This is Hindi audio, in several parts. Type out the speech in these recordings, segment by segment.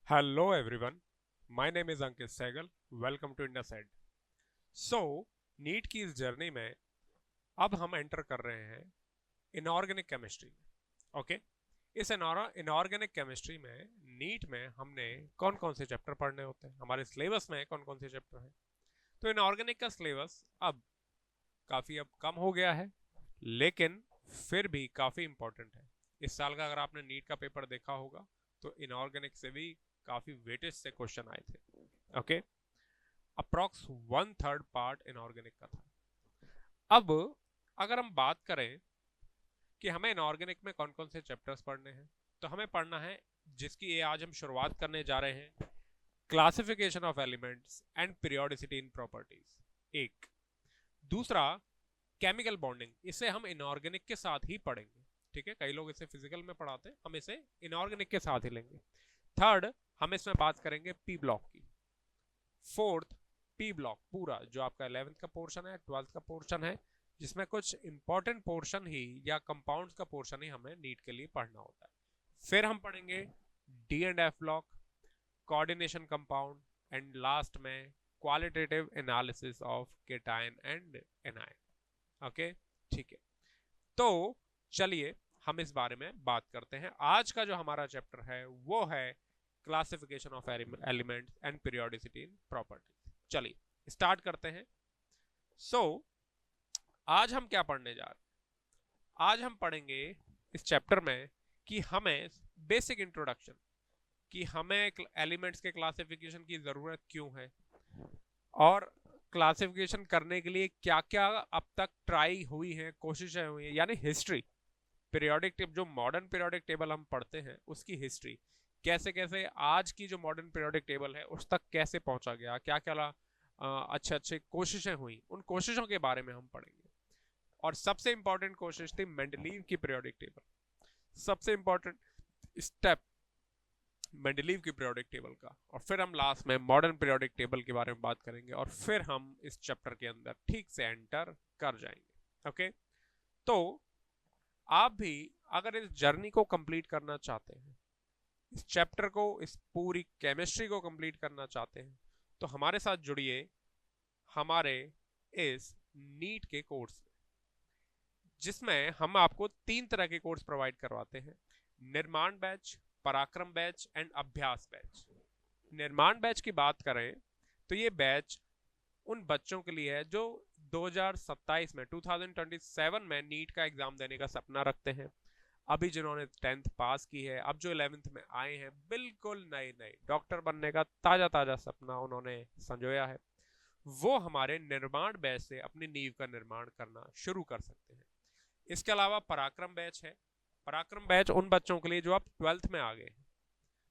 Hello everyone, my name is Ankit Sehgal. Welcome to IndaSed. So, NEET की इस जर्नी में अब हम एंटर कर रहे हैं इनऑर्गेनिक केमिस्ट्री में। ओके, इस इनऑर्गेनिक केमिस्ट्री में नीट में हमने कौन कौन से चैप्टर पढ़ने होते हैं, हमारे सिलेबस में कौन कौन से चैप्टर हैं। तो इनऑर्गेनिक का सिलेबस अब काफ़ी कम हो गया है, लेकिन फिर भी काफ़ी इंपॉर्टेंट है। इस साल का अगर आपने नीट का पेपर देखा होगा तो इनऑर्गेनिक से भी काफ़ी वेटेज से क्वेश्चन आए थे। ओके, अप्रॉक्स 1/3 पार्ट इनऑर्गेनिक का था। अब अगर हम बात करें कि हमें इनऑर्गेनिक में कौन कौन से चैप्टर्स पढ़ने हैं, तो हमें पढ़ना है जिसकी ये आज हम शुरुआत करने जा रहे हैं, classification of elements and periodicity in properties. एक, दूसरा केमिकल बॉन्डिंग, इसे हम इनऑर्गेनिक के साथ ही पढ़ेंगे। ठीक है, कई लोग इसे फिजिकल में पढ़ाते हैं, हम इसे इनऑर्गेनिक के साथ ही लेंगे। थर्ड, हम इसमें बात करेंगे पी ब्लॉक की। फोर्थ, पी ब्लॉक पूरा जो आपका 11th का पोर्शन है, 12th का पोर्शन है, जिसमें कुछ इंपॉर्टेंट पोर्शन ही या कंपाउंड्स का पोर्शन ही हमें नीट के लिए पढ़ना होता है। फिर हम पढ़ेंगे D and F block, coordination compound, and last में qualitative analysis of cation and anion. Okay, ठीक है। तो चलिए हम इस बारे में बात करते हैं। आज का जो हमारा चैप्टर है वो है classification of elements and periodicity in properties. चलिए स्टार्ट करते हैं। सो आज हम क्या पढ़ने जा रहे हैं? आज हम पढ़ेंगे इस चैप्टर में कि हमें बेसिक इंट्रोडक्शन, कि हमें एलिमेंट्स के क्लासिफिकेशन की जरूरत क्यों है, और क्लासिफिकेशन करने के लिए क्या क्या अब तक ट्राई हुई है, कोशिशें हुई हैं, यानी हिस्ट्री। पीरियोडिक टेबल, जो मॉडर्न पीरियोडिक टेबल हम पढ़ते हैं उसकी हिस्ट्री, कैसे कैसे आज की जो मॉडर्न पीरियोडिक टेबल है उस तक कैसे पहुंचा गया, क्या क्या अच्छे अच्छे कोशिशें हुई, उन कोशिशों के बारे में हम पढ़ेंगे। और सबसे इंपॉर्टेंट कोशिश थी मेंडलीव की पीरियोडिक टेबल। सबसे इंपॉर्टेंट स्टेप मेंडलीव की पीरियोडिक टेबल का। और फिर हम लास्ट में मॉडर्न पीरियोडिक टेबल के बारे में बात करेंगे, और फिर हम इस चैप्टर के अंदर ठीक से एंटर कर जाएंगे। ओके, तो आप भी अगर इस जर्नी को कंप्लीट करना चाहते हैं, इस चैप्टर को, इस पूरी केमिस्ट्री को कंप्लीट करना चाहते हैं, तो हमारे साथ जुड़िए हमारे इस नीट के कोर्स में, जिसमें हम आपको 3 तरह के कोर्स प्रोवाइड करवाते हैं: निर्माण बैच, पराक्रम बैच एंड अभ्यास बैच। निर्माण बैच की बात करें तो ये बैच उन बच्चों के लिए है जो 2027 में 2027 में नीट का एग्जाम देने का सपना रखते हैं। अभी जिन्होंने 10th पास की है, अब जो 11th में आए हैं, बिल्कुल नए नए डॉक्टर बनने का ताजा ताजा सपना उन्होंने संजोया है, वो हमारे निर्माण बैच से अपनी नींव का निर्माण करना शुरू कर सकते हैं। इसके अलावा पराक्रम बैच है। पराक्रम बैच उन बच्चों के लिए जो अब 12th में आ गए हैं,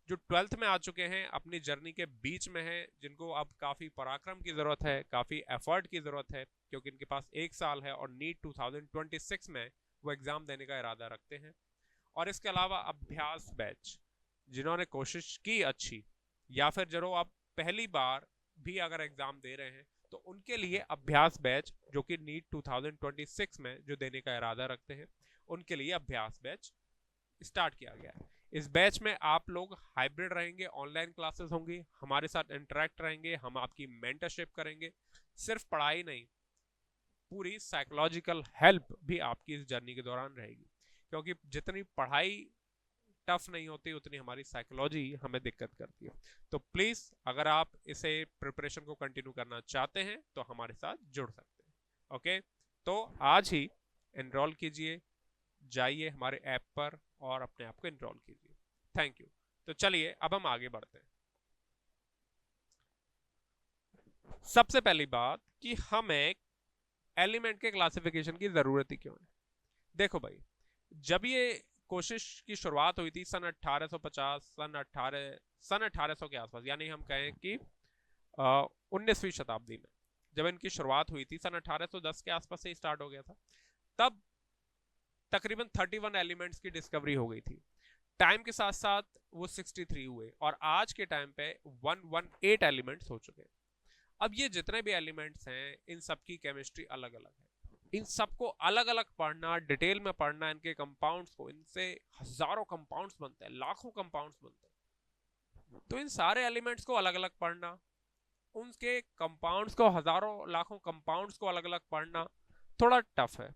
जो 12th में आ चुके हैं, अपनी जर्नी के बीच में हैं, जिनको अब काफ़ी पराक्रम की ज़रूरत है, काफ़ी एफर्ट की ज़रूरत है, क्योंकि इनके पास 1 साल है और नीट 2026 में वो एग्ज़ाम देने का इरादा रखते हैं। और इसके अलावा अभ्यास बैच, जिन्होंने कोशिश की अच्छी, या फिर जो आप पहली बार भी अगर एग्ज़ाम दे रहे हैं, तो उनके लिए अभ्यास बैच, जो कि नीट 2026 में जो देने का इरादा रखते हैं, उनके लिए अभ्यास बैच स्टार्ट किया गया है। इस बैच में आप लोग हाइब्रिड रहेंगे, ऑनलाइन क्लासेस होंगी, हमारे साथ इंटरेक्ट रहेंगे, हम आपकी मेंटरशिप करेंगे। सिर्फ पढ़ाई नहीं, पूरी साइकोलॉजिकल हेल्प भी आपकी इस जर्नी के दौरान रहेगी, क्योंकि जितनी पढ़ाई टफ नहीं होती उतनी हमारी साइकोलॉजी हमें दिक्कत करती है। तो प्लीज़ अगर आप इसे प्रिपरेशन को कंटिन्यू करना चाहते हैं तो हमारे साथ जुड़ सकते हैं। ओके, तो आज ही एनरोल कीजिए, जाइए हमारे ऐप पर और अपने आप को एनरोल कीजिए। Thank you. तो चलिए अब हम आगे बढ़ते हैं। सबसे पहली बात कि हमें एलिमेंट के क्लासिफिकेशन की जरूरत ही क्यों है। देखो भाई, जब ये कोशिश की शुरुआत हुई थी सन 1850, सन 1800 के आसपास, यानी हम कहें कि 19वीं शताब्दी में जब इनकी शुरुआत हुई थी, सन 1810 के आसपास से स्टार्ट हो गया था, तब तकरीबन 31 एलिमेंट्स की डिस्कवरी हो गई थी। टाइम के साथ साथ वो 63 हुए, और आज के टाइम पे 118 एलिमेंट्स हो चुके हैं। अब ये जितने भी एलिमेंट्स हैं, इन सब की केमिस्ट्री अलग अलग है। इन सबको अलग अलग पढ़ना, डिटेल में पढ़ना, इनके कंपाउंड्स को, इनसे हजारों कंपाउंड्स बनते हैं, लाखों कंपाउंड्स बनते हैं। तो इन सारे एलिमेंट्स को अलग अलग पढ़ना, उनके कंपाउंड्स को, हजारों लाखों कंपाउंड्स को अलग अलग पढ़ना थोड़ा टफ है।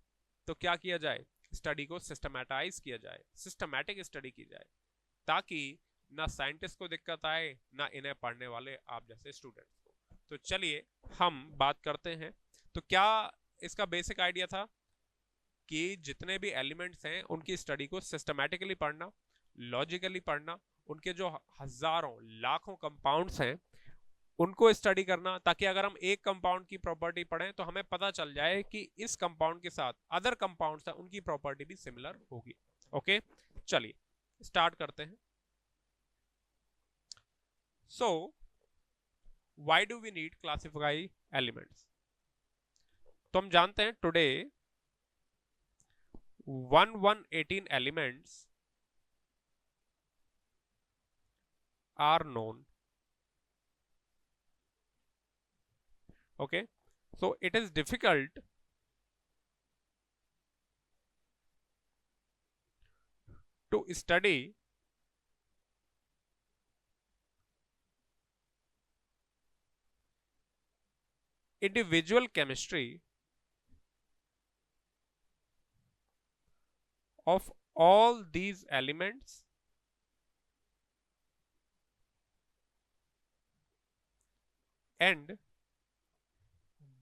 तो क्या किया जाए, स्टडी को सिस्टमैटाइज किया जाए, सिस्टमैटिक स्टडी की जाए, ताकि ना साइंटिस्ट को दिक्कत आए ना इन्हें पढ़ने वाले आप जैसे स्टूडेंट्स को। तो चलिए हम बात करते हैं। तो क्या इसका बेसिक आइडिया था कि जितने भी एलिमेंट्स हैं उनकी स्टडी को सिस्टमैटिकली पढ़ना, लॉजिकली पढ़ना, उनके जो हजारों लाखों कंपाउंड्स हैं उनको स्टडी करना, ताकि अगर हम एक कंपाउंड की प्रॉपर्टी पढ़ें तो हमें पता चल जाए कि इस कंपाउंड के साथ अदर कंपाउंड्स हैं उनकी प्रॉपर्टी भी सिमिलर होगी। ओके, चलिए स्टार्ट करते हैं। So why do we need classify elements? तो हम जानते हैं today 118 elements are known. Okay, so it is difficult to study individual chemistry of all these elements and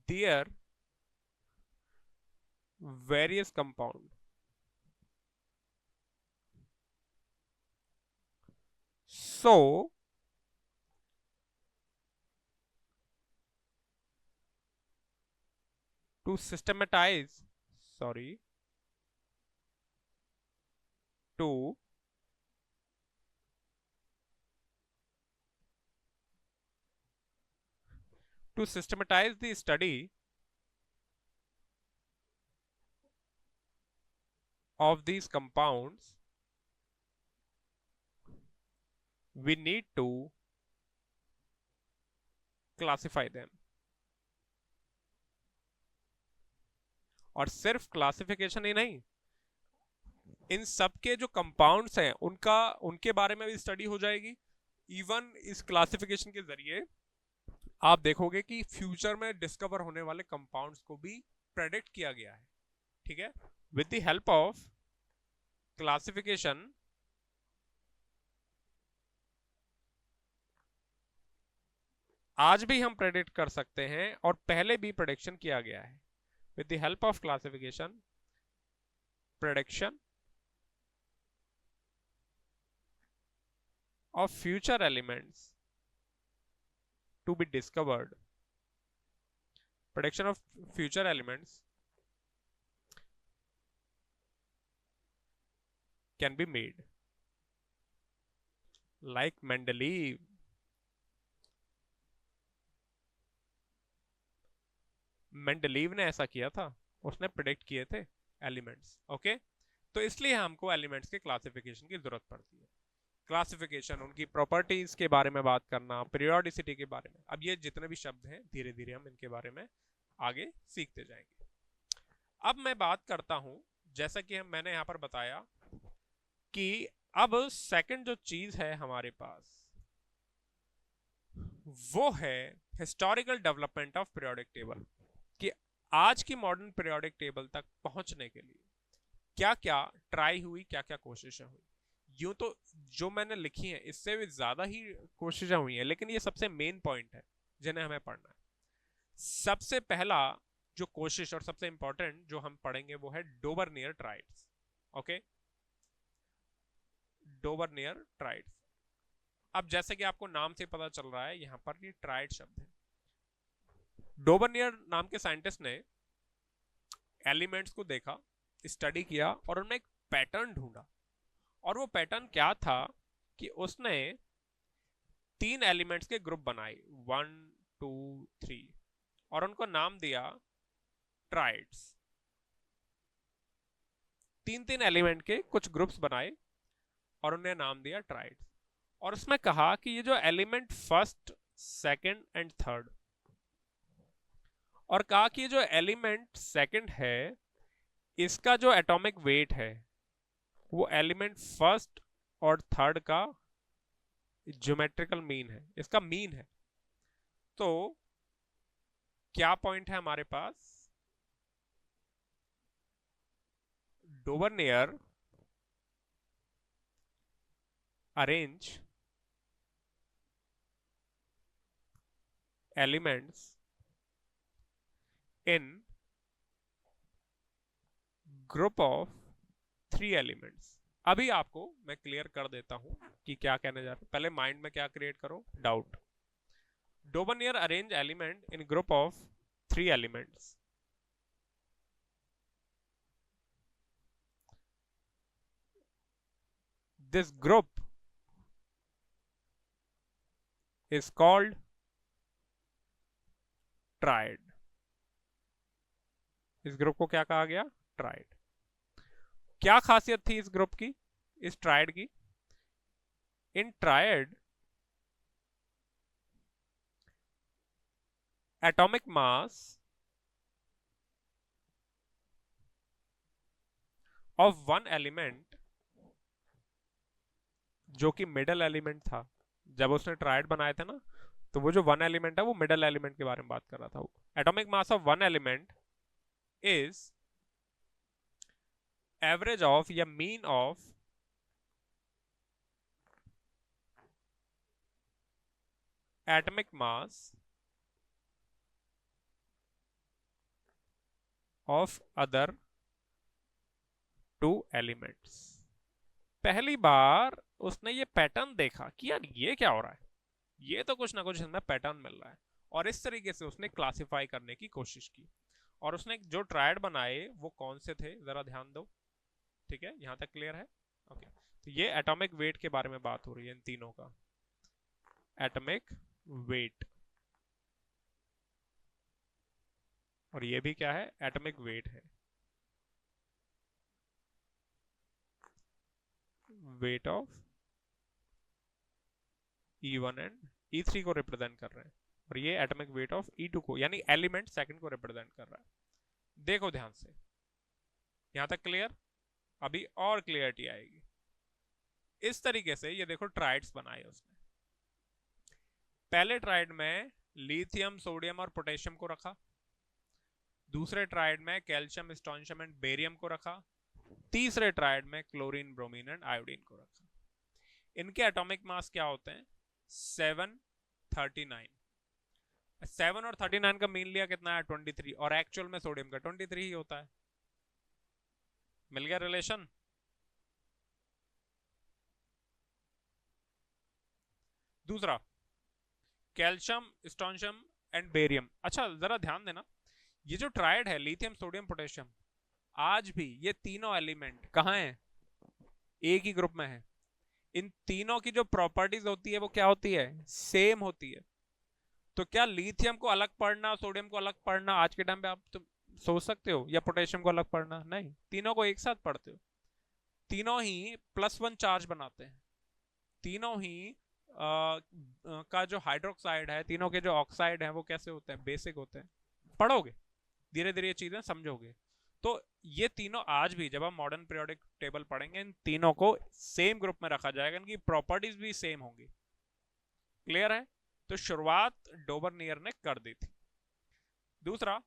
their various compound. So to systematize, sorry, to systematize the study of these compounds, we need to classify them. और सिर्फ क्लासिफिकेशन ही नहीं, इन सब के जो कंपाउंड्स हैं उनके बारे में भी स्टडी हो जाएगी। इवन इस क्लासिफिकेशन के जरिए आप देखोगे कि फ्यूचर में डिस्कवर होने वाले कंपाउंड्स को भी प्रेडिक्ट किया गया है। ठीक है, with the help of classification आज भी हम प्रेडिक्ट कर सकते हैं और पहले भी प्रेडिक्शन किया गया है। With the help of classification, prediction of future elements to be discovered, prediction of future elements can be made. Like Mendeleev, ने ऐसा किया था, उसने प्रिडिक्ट किए थे एलिमेंट्स। ओके, तो इसलिए हमको एलिमेंट्स के क्लासिफिकेशन की जरूरत पड़ती है। क्लासिफिकेशन, उनकी प्रॉपर्टीज के बारे में बात करना, पीरियोडिसिटी के बारे में। अब ये जितने भी शब्द हैं धीरे धीरे हम इनके बारे में आगे सीखते जाएंगे। अब मैं बात करता हूं, जैसा कि मैंने यहां पर बताया कि अब सेकंड जो चीज है हमारे पास वो है historical development of periodic table, कि आज की मॉडर्न पीरियोडिक टेबल तक पहुंचने के लिए क्या क्या ट्राई हुई, क्या क्या कोशिशें हुई। यूं तो जो मैंने लिखी है इससे भी ज्यादा ही कोशिशें हुई हैं, लेकिन ये सबसे मेन पॉइंट है जिन्हें हमें पढ़ना है। सबसे पहला जो कोशिश और सबसे इंपॉर्टेंट जो हम पढ़ेंगे वो है Dobereiner triads. Okay, Dobereiner triads. अब जैसे कि आपको नाम से पता चल रहा है यहां पर ये ट्राइड शब्द है। डोबरनियर नाम के साइंटिस्ट ने एलिमेंट्स को देखा, स्टडी किया और उनमें एक पैटर्न ढूंढा। और वो पैटर्न क्या था कि उसने 3 एलिमेंट्स के ग्रुप बनाए, 1 2 3, और उनको नाम दिया ट्राइड्स। 3 एलिमेंट के कुछ ग्रुप्स बनाए और उन्हें नाम दिया ट्राइड्स। और उसमें कहा कि ये जो element first, second and third, और कहा कि ये जो एलिमेंट सेकंड है इसका जो एटॉमिक वेट है वो एलिमेंट फर्स्ट और थर्ड का ज्योमेट्रिकल मीन है, इसका मीन है। तो क्या पॉइंट है हमारे पास, Dobereiner arrange elements in group of 3 elements. अभी आपको मैं क्लियर कर देता हूं कि क्या कहने जा रहा हूं, पहले माइंड में क्या क्रिएट करो, doubt. Dobereiner arrange element in group of 3 elements. This group is called tried. इस ग्रुप को क्या कहा गया, ट्राइड। क्या खासियत थी इस ग्रुप की, इस ट्राइड की? In triad atomic mass of one element, जो कि मिडल एलिमेंट था, जब उसने ट्राइड बनाए थे ना, तो वो जो वन एलिमेंट है वो मिडल एलिमेंट के बारे में बात कर रहा था। Atomic mass of one element is average of या mean of atomic mass of other 2 elements. पहली बार उसने ये पैटर्न देखा कि यार ये क्या हो रहा है, ये तो कुछ ना कुछ इसमें पैटर्न मिल रहा है, और इस तरीके से उसने क्लासिफाई करने की कोशिश की। और उसने जो ट्रायड बनाए वो कौन से थे, जरा ध्यान दो। ठीक है, यहां तक क्लियर है? ओके। तो ये एटॉमिक वेट के बारे में बात हो रही है, इन तीनों का एटॉमिक वेट। और ये भी क्या है, एटॉमिक वेट है, weight of E1 and E3 को रिप्रेजेंट कर रहे हैं, और ये एटॉमिक वेट ऑफ E2 को, यानी एलिमेंट सेकंड को रिप्रेजेंट कर रहा है। देखो ध्यान से, यहां तक क्लियर? अभी और क्लियरिटी आएगी। इस तरीके से ये देखो ट्राइड्स बनाए उसने। पहले ट्राइड में लिथियम, सोडियम और पोटेशियम को रखा। दूसरे ट्राइड में कैल्शियम, स्ट्रोंशियम एंड बेरियम को रखा। तीसरे ट्राइड में क्लोरीन, ब्रोमीन एंड आयोडीन को रखा। इनके एटॉमिक मास क्या होते हैं, 739। 7 और 39 का मीन लिया कितना है, 23, और एक्चुअल में सोडियम का 23 ही होता है। मिल गया रिलेशन? दूसरा, कैल्शियम, स्ट्रोंशियम एंड बेरियम। अच्छा जरा ध्यान देना, ये जो ट्राइड है लिथियम, सोडियम, पोटेशियम, आज भी ये तीनों एलिमेंट कहाँ हैं, एक ही ग्रुप में है। इन तीनों की जो प्रॉपर्टीज होती है वो क्या होती है, सेम होती है। तो क्या लिथियम को अलग पढ़ना, सोडियम को अलग पढ़ना आज के टाइम पे आप तो सोच सकते हो, या पोटेशियम को अलग पढ़ना? नहीं, तीनों को एक साथ पढ़ते हो। तीनों ही +1 चार्ज बनाते हैं। तीनों ही का जो हाइड्रोक्साइड है, तीनों के जो ऑक्साइड है वो कैसे होते हैं, बेसिक होते हैं। पढ़ोगे धीरे धीरे ये चीजें समझोगे। तो ये तीनों आज भी जब हम मॉडर्न पीरियोडिक टेबल पढ़ेंगे, इन तीनों को सेम ग्रुप में रखा जाएगा, इनकी प्रॉपर्टीज भी सेम होंगी। क्लियर है? तो शुरुआत डोबरनियर ने कर दी थी। दूसरा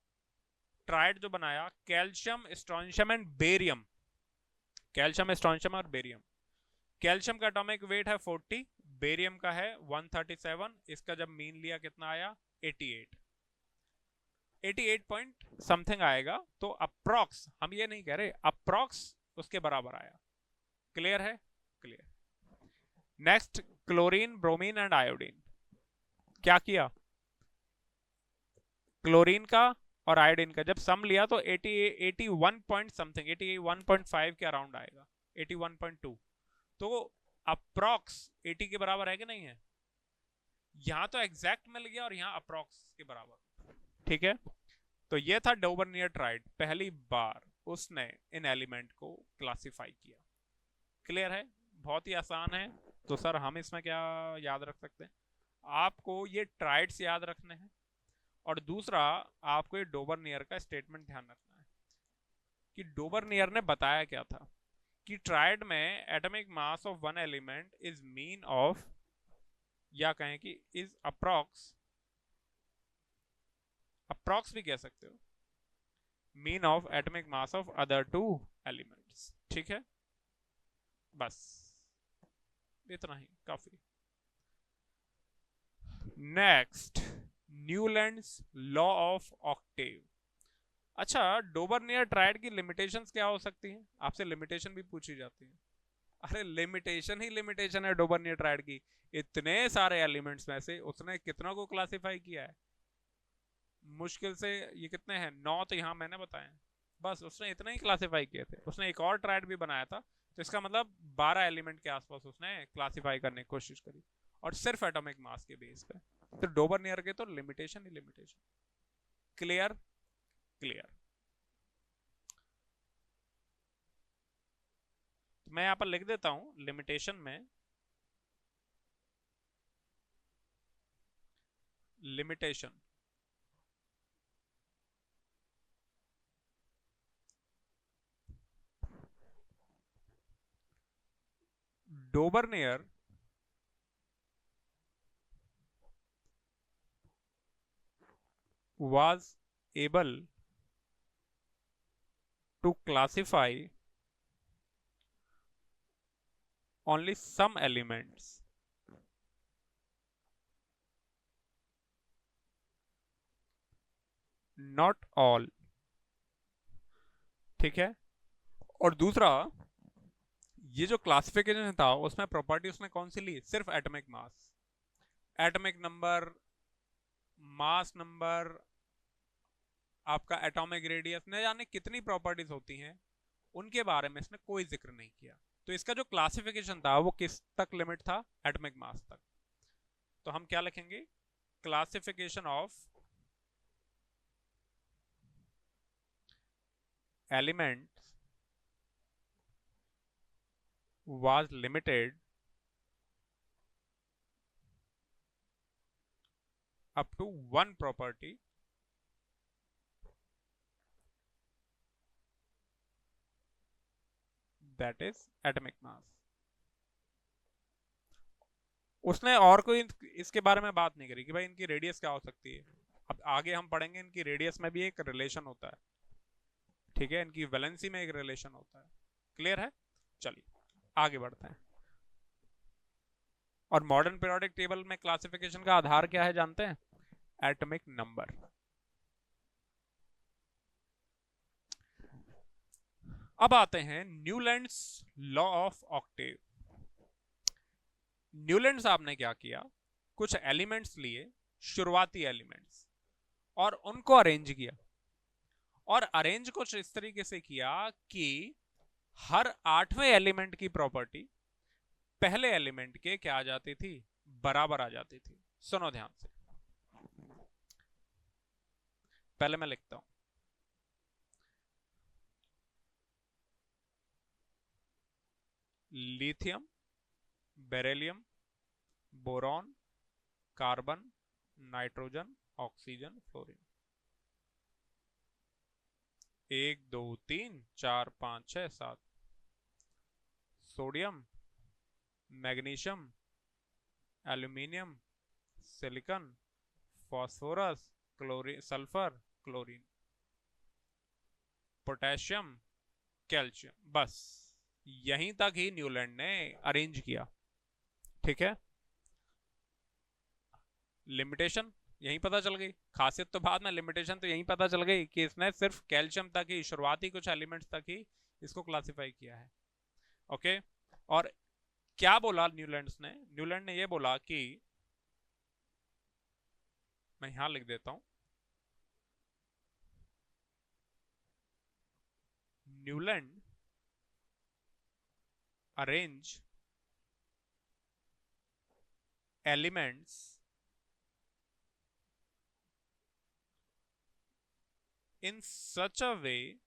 ट्राइड जो बनाया, calcium, strontium and barium. Calcium, strontium और बेरियम। कैल्शियम का एटॉमिक वेट है 40, बेरियम का है 137। इसका जब मीन लिया कितना आया, 88। 88 पॉइंट समथिंग आएगा। तो अप्रॉक्स, हम ये नहीं कह रहे, अप्रॉक्स उसके बराबर आया। क्लियर है? Clear. Next, chlorine, bromine and iodine. क्या किया, क्लोरीन का और आयोडीन का जब सम लिया तो 81 पॉइंट समथिंग, 81.5 के अराउंड आएगा, 81.2। तो अप्रॉक्स 80 के बराबर है कि नहीं है? यहां तो एग्जैक्ट मिल गया और यहां अप्रॉक्स के बराबर। ठीक है, तो ये था डोबरनियर ट्राइड, पहली बार उसने इन एलिमेंट को क्लासिफाई किया। क्लियर है? बहुत ही आसान है। तो सर हम इसमें क्या याद रख सकते हैं, आपको ये ट्राइड्स याद रखने हैं, और दूसरा आपको ये डोबरनियर का स्टेटमेंट ध्यान रखना है कि डोबरनियर ने बताया क्या था, कि ट्राइड में atomic mass of one element is mean of या कहें कि इज अप्रॉक्स, अप्रॉक्स भी कह सकते हो, mean of atomic mass of other two elements. ठीक है, बस इतना ही काफी। Next, Newlands law of Octave. अच्छा, डोबरनियर ट्रायड की लिमिटेशंस क्या हो सकती हैं? आपसे लिमिटेशन भी पूछी जाती है। अरे लिमिटेशन ही लिमिटेशन है डोबरनियर ट्रायड की। इतने सारे एलिमेंट्स में से उसने कितना को क्लासिफाई किया है? मुश्किल से ये कितने हैं, 9 तो यहाँ मैंने बताए। बस उसने इतना ही क्लासिफाई किए थे। उसने एक और ट्रायड भी बनाया था, तो इसका मतलब 12 एलिमेंट के आसपास उसने क्लासिफाई करने की कोशिश करी, और सिर्फ एटॉमिक मास के बेस पे। तो डोबरनियर के तो लिमिटेशन ही लिमिटेशन। क्लियर? क्लियर। तो मैं यहाँ पर लिख देता हूं लिमिटेशन में, limitation Dobereiner was able to classify only some elements, not all। ठीक है, और दूसरा, ये जो क्लासिफिकेशन था उसमें प्रॉपर्टी उसने कौन सी ली? सिर्फ atomic mass, atomic number, mass number, आपका एटॉमिक रेडियस, न जाने कितनी प्रॉपर्टीज होती हैं, उनके बारे में इसने कोई जिक्र नहीं किया। तो इसका जो क्लासिफिकेशन था वो किस तक लिमिट था? एटॉमिक मास तक। तो हम क्या लिखेंगे? Classification of elements was limited up to one property, that is atomic mass। उसने और कोई इसके बारे में बात नहीं करी कि भाई इनकी रेडियस क्या हो सकती है। अब आगे हम पढ़ेंगे इनकी रेडियस में भी एक रिलेशन होता है, ठीक है, इनकी वैलेंसी में एक रिलेशन होता है। क्लियर है? चलिए आगे बढ़ते हैं। और मॉडर्न पीरियोडिक टेबल में क्लासिफिकेशन का आधार क्या है जानते हैं? Atomic number. अब आते हैं Newlands law of octave. Newland साहब ने क्या किया? कुछ एलिमेंट्स लिए, शुरुआती एलिमेंट्स, और उनको अरेंज किया। और अरेंज कुछ इस तरीके से किया कि हर 8वें एलिमेंट की प्रॉपर्टी पहले एलिमेंट के क्या आ जाती थी? बराबर आ जाती थी। सुनो ध्यान से, पहले मैं लिखता हूं। Lithium, beryllium, boron, carbon, nitrogen, oxygen, fluorine. 1 2 3 4 5 6 7। Sodium, magnesium, aluminium, silicon, phosphorus, chlorine, sulphur, chlorine, potassium, calcium. बस यहीं तक ही न्यूलैंड ने अरेंज किया। ठीक है, लिमिटेशन यहीं पता चल गई, खासियत तो बाद में, लिमिटेशन तो यहीं पता चल गई कि इसने सिर्फ कैल्शियम तक ही, शुरुआती कुछ एलिमेंट्स तक ही इसको क्लासिफाई किया है। ओके, और क्या बोला न्यूलैंड ने? न्यूलैंड ने यह बोला कि, मैं यहां लिख देता हूं, Newland arrange elements in such a way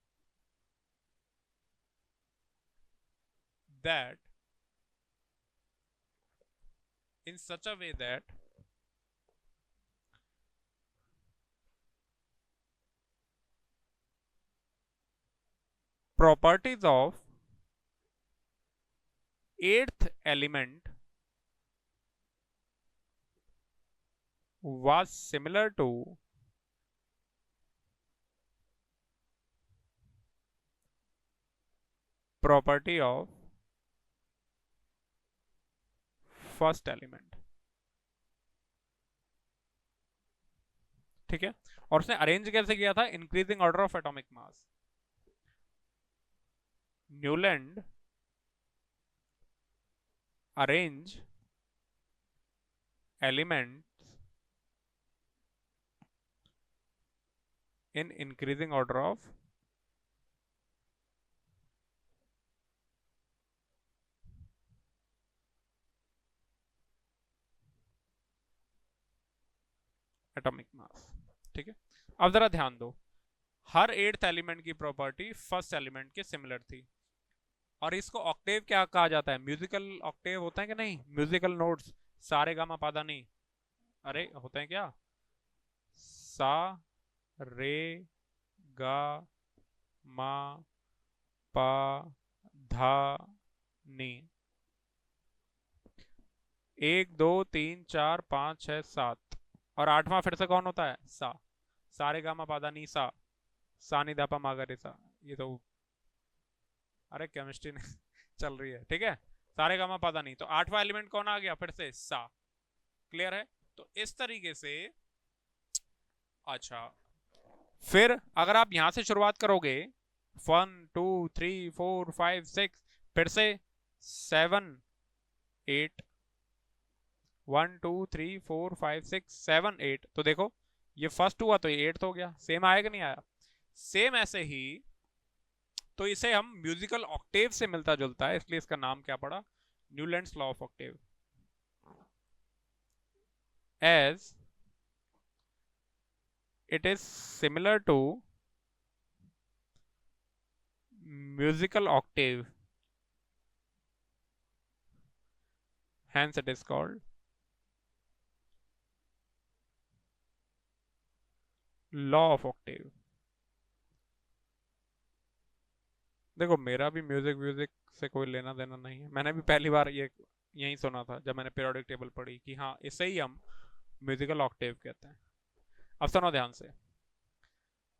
that properties of 8th element was similar to property of first element। ठीक है, और उसने अरेंज कैसे किया था? Increasing order of atomic mass. Newland arrange element in increasing order of atomic mass. ठीक है, अब जरा ध्यान दो, हर एट्थ एलिमेंट की प्रॉपर्टी फर्स्ट एलिमेंट के सिमिलर थी। और इसको ऑक्टेव क्या कहा जाता है? म्यूजिकल ऑक्टेव होता है कि नहीं? म्यूजिकल नोट्स, सारे गामा पादा नहीं, अरे होते हैं क्या? सा रे गा मा पा धा नी। 1 2 3 4 5 6 7, और आठवां फिर से कौन होता है? सा। सारे गामा पादा नी सा नी दापा मागा रे सा। ये तो अरे केमिस्ट्री ने चल रही है। ठीक है, सारे गामा पादा नहीं, तो आठवां एलिमेंट कौन आ गया? फिर से सा। क्लियर है? तो इस तरीके से, अच्छा, फिर अगर आप यहां से शुरुआत करोगे 1 2 3 4 5 6, फिर से 7 8, 1 2 3 4 5 6 7 8, तो देखो ये फर्स्ट हुआ तो ये 8 हो गया। सेम आया कि नहीं आया? सेम ऐसे ही, तो इसे हम म्यूजिकल ऑक्टेव से मिलता जुलता है, इसलिए इसका नाम क्या पड़ा? Newlands law of octave. As it is similar to musical octave, hence it is called law of octave। देखो मेरा भी म्यूजिक व्यूजिक से कोई लेना देना नहीं है, मैंने भी पहली बार ये यही सुना था जब मैंने पीरियोडिक टेबल पढ़ी कि हाँ इसे ही हम म्यूजिकल ऑक्टेव कहते हैं। अब सुनो ध्यान से,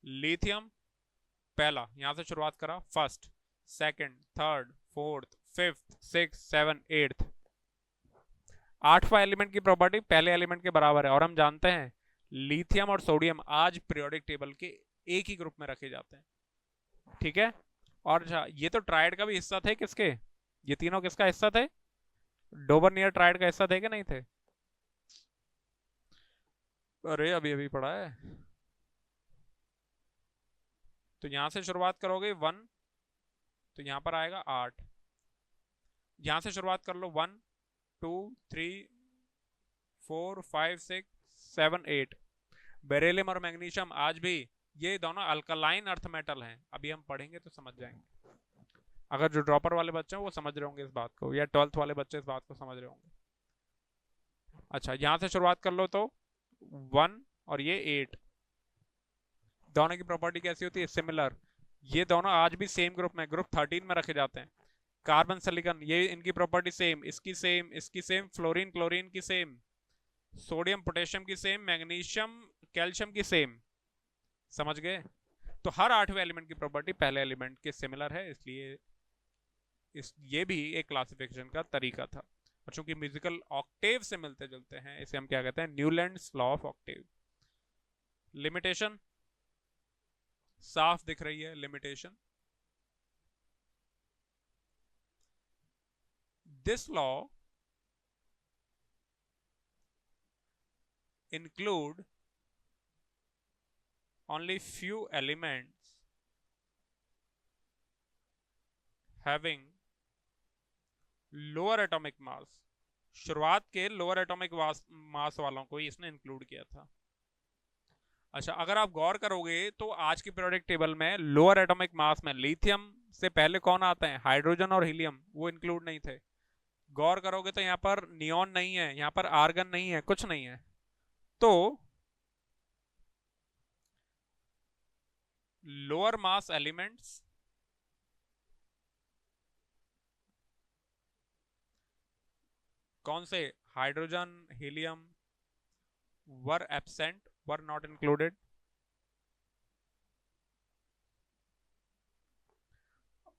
लिथियम पहला, यहां से शुरुआत करा, first second third fourth fifth six seven eighth. आठवां एलिमेंट की प्रॉपर्टी पहले एलिमेंट के बराबर है, और हम जानते हैं लिथियम और सोडियम आज पीरियोडिक टेबल के एक ही ग्रुप में रखे जाते हैं। ठीक है, और अच्छा ये तो ट्राइड का भी हिस्सा थे, किसके? ये तीनों किसका हिस्सा थे? डोबरनियर ट्राइड का हिस्सा थे कि नहीं थे? अरे अभी अभी पढ़ा है। तो यहां से शुरुआत करोगे 1, तो यहां पर आएगा 8। यहां से शुरुआत कर लो 1 2 3 4 5 6 7 8। बेरिलियम और मैग्नीशियम आज भी ये दोनों अल्कलाइन अर्थ मेटल हैं, अभी हम पढ़ेंगे तो समझ जाएंगे। अगर जो ड्रॉपर वाले बच्चे हैं वो समझ रहे होंगे इस बात को, या 12th वाले बच्चे इस बात को समझ रहे होंगे। अच्छा यहां से शुरुआत कर लो, तो 1 और ये 8, दोनों की प्रॉपर्टी कैसी होती है? सिमिलर। ये दोनों आज भी सेम ग्रुप में, ग्रुप 13 में रखे जाते हैं। कार्बन सिलिकॉन, ये इनकी प्रॉपर्टी सेम, इसकी सेम, इसकी सेम, फ्लोरीन क्लोरीन की सेम, सोडियम पोटेशियम की सेम, मैग्नीशियम कैल्शियम की सेम। समझ गए? तो हर आठवें एलिमेंट की प्रॉपर्टी पहले एलिमेंट के सिमिलर है, इसलिए ये भी एक क्लासिफिकेशन का तरीका था। और चूंकि म्यूजिकल ऑक्टेव से मिलते जुलते हैं, इसे हम क्या कहते हैं? Newlands law of Octave. Limitation साफ दिख रही है, limitation, this law include only few elements having lower atomic mass। शुरुआत के लोअर एटॉमिक मास वालों को ही इसने इंक्लूड किया था। अच्छा अगर आप गौर करोगे तो आज की पीरियोडिक टेबल में लोअर एटॉमिक मास में लिथियम से पहले कौन आते हैं? हाइड्रोजन और हीलियम, वो इंक्लूड नहीं थे। गौर करोगे तो यहाँ पर नियॉन नहीं है, यहाँ पर आर्गन नहीं है, कुछ नहीं है। तो लोअर मास एलिमेंट्स कौन से? Hydrogen, helium, were absent, were not included,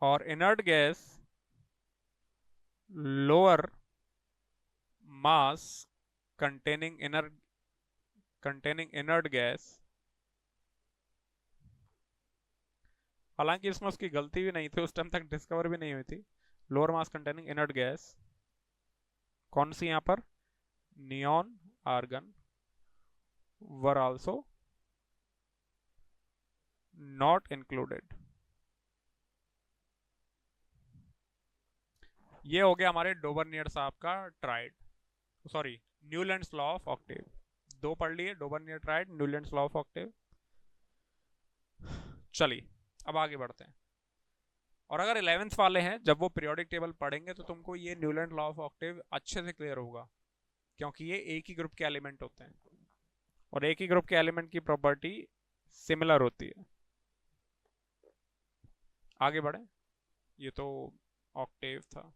और इनर्ट गैस लोअर मास containing inert gas, हालांकि इसमें उसकी गलती भी नहीं थी, उस टाइम तक डिस्कवर भी नहीं हुई थी। Lower mass containing inert gas कौन सी यहां पर, neon argon, were also not included. ये हो गया हमारे डोबरनियर साहब का triad, sorry Newlands law of octave. दो पढ़ लिए, Dobereiner triad, Newlands law of octave. चलिए अब आगे बढ़ते हैं। और अगर 11th वाले हैं, जब वो पीरियोडिक टेबल पढ़ेंगे तो तुमको ये न्यूलैंड लॉ ऑफ ऑक्टेव अच्छे से क्लियर होगा, क्योंकि ये एक ही ग्रुप के एलिमेंट होते हैं और एक ही ग्रुप के एलिमेंट की प्रॉपर्टी सिमिलर होती है। आगे बढ़े, ये तो ऑक्टेव था,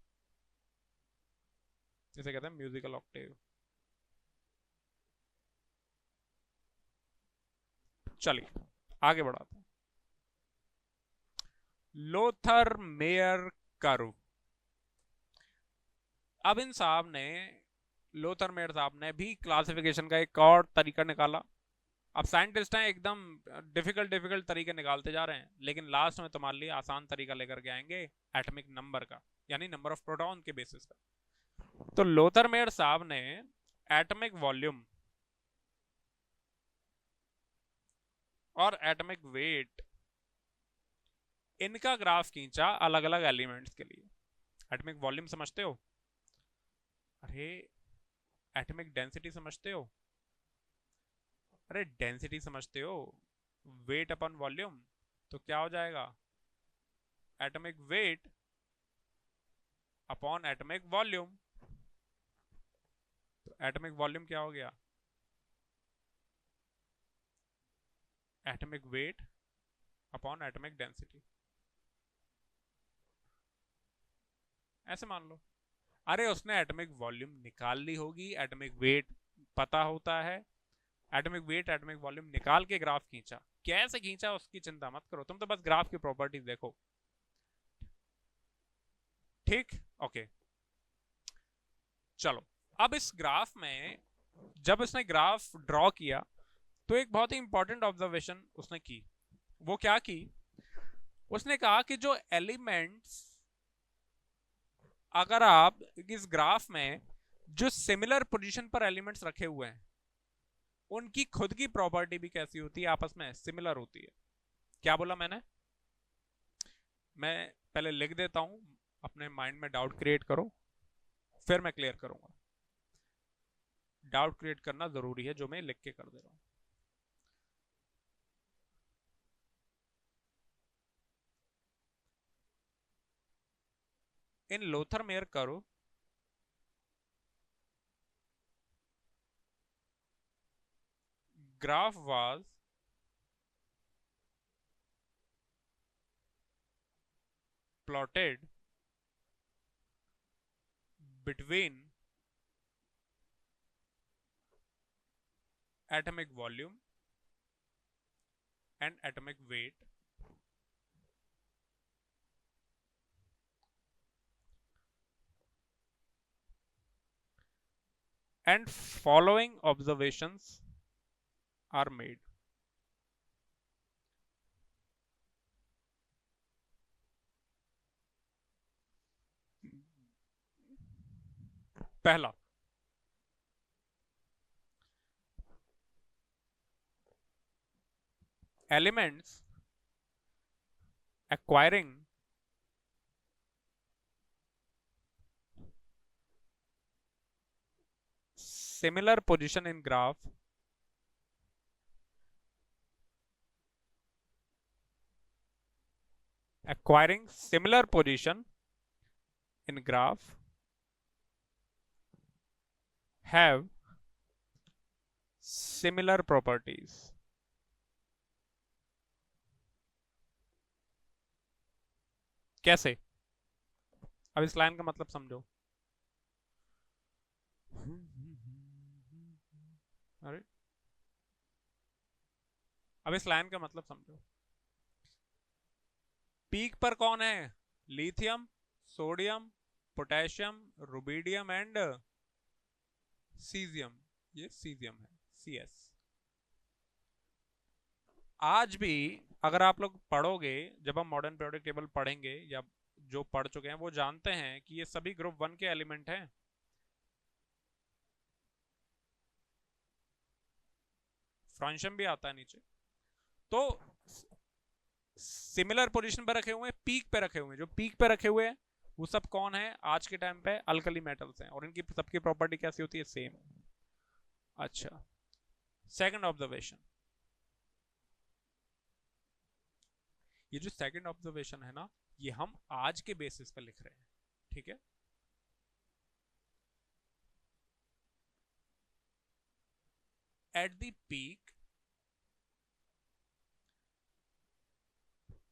जिसे कहते हैं म्यूजिकल ऑक्टेव। चलिए आगे बढ़ाते हैं। Lothar Meyer curve. अब इन साहब ने, लोथर मेयर साहब ने भी क्लासिफिकेशन का एक और तरीका निकाला। अब साइंटिस्ट हैं एकदम डिफिकल्ट डिफिकल्ट तरीके निकालते जा रहे हैं, लेकिन लास्ट में तुम्हारे लिए आसान तरीका लेकर के आएंगे एटॉमिक नंबर का, यानी नंबर ऑफ प्रोटॉन के बेसिस पर। तो लोथर मेयर साहब ने एटॉमिक वॉल्यूम और एटॉमिक वेट, इनका ग्राफ खींचा अलग अलग एलिमेंट्स के लिए। एटॉमिक वॉल्यूम समझते हो, अरे एटॉमिक डेंसिटी समझते हो, अरे डेंसिटी समझते हो, वेट अपन वॉल्यूम, तो क्या हो जाएगा, atomic weight upon atomic volume. तो एटॉमिक वॉल्यूम क्या हो गया, atomic weight upon atomic density, ऐसे मान लो। अरे उसने एटॉमिक वॉल्यूम निकाल ली होगी, एटॉमिक वेट पता होता है, एटॉमिक वेट एटॉमिक वॉल्यूम निकाल के ग्राफ खींचा। कैसे खींचा उसकी चिंता मत करो, तुम तो बस ग्राफ की प्रॉपर्टीज देखो। ठीक, ओके। चलो अब इस ग्राफ में, जब उसने ग्राफ ड्रॉ किया तो एक बहुत ही इंपॉर्टेंट ऑब्जर्वेशन उसने की। वो क्या की, उसने कहा कि जो एलिमेंट्स, अगर आप इस ग्राफ में जो सिमिलर पोजीशन पर एलिमेंट्स रखे हुए हैं, उनकी खुद की प्रॉपर्टी भी कैसी होती है, आपस में सिमिलर होती है। क्या बोला मैंने, मैं पहले लिख देता हूं, अपने माइंड में डाउट क्रिएट करो, फिर मैं क्लियर करूंगा। डाउट क्रिएट करना जरूरी है, जो मैं लिख के कर दे रहा हूं। In Lothar Meyer curve, graph was plotted between atomic volume and atomic weight, and following observations are made. पहला, elements acquiring similar position in graph acquiring similar position in graph have similar properties. कैसे, अब इस लाइन का मतलब समझो। अरे अब इस लाइन का मतलब समझो। पीक पर कौन है? Lithium, sodium, potassium, rubidium and caesium. ये सीजियम है, CS। आज भी अगर आप लोग पढ़ोगे, जब हम मॉडर्न पीरियोडिक टेबल पढ़ेंगे या जो पढ़ चुके हैं वो जानते हैं कि ये सभी ग्रुप 1 के एलिमेंट हैं। फ्रांशियम भी आता है नीचे। तो सिमिलर पोजीशन पे रखे हुए हैं, पीक पे रखे हुए हैं। जो पीक पे रखे हुए हैं वो सब कौन है आज के टाइम पे? अल्कली मेटल्स हैं, और इनकी सबकी प्रॉपर्टी कैसी होती है? सेम। अच्छा, सेकंड ऑब्जर्वेशन। ये जो सेकंड ऑब्जर्वेशन है ना, ये हम आज के बेसिस पे लिख रहे हैं, ठीक है? At the peak,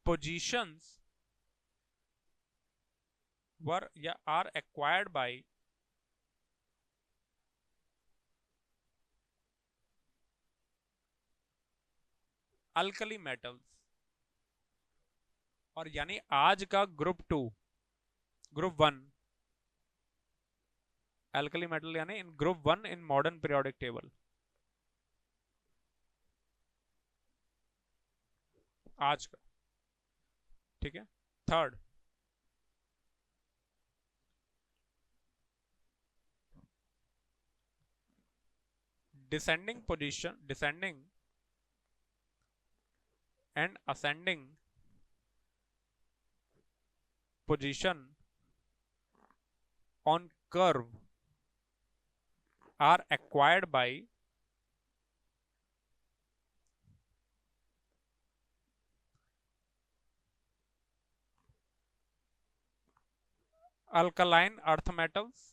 positions were या are acquired by alkali metals. और यानी आज का ग्रुप 1 अल्कली मेटल, यानी in group 1 in modern periodic table आज का, ठीक है? Third, descending and ascending position on curve are acquired by alkaline earth metals,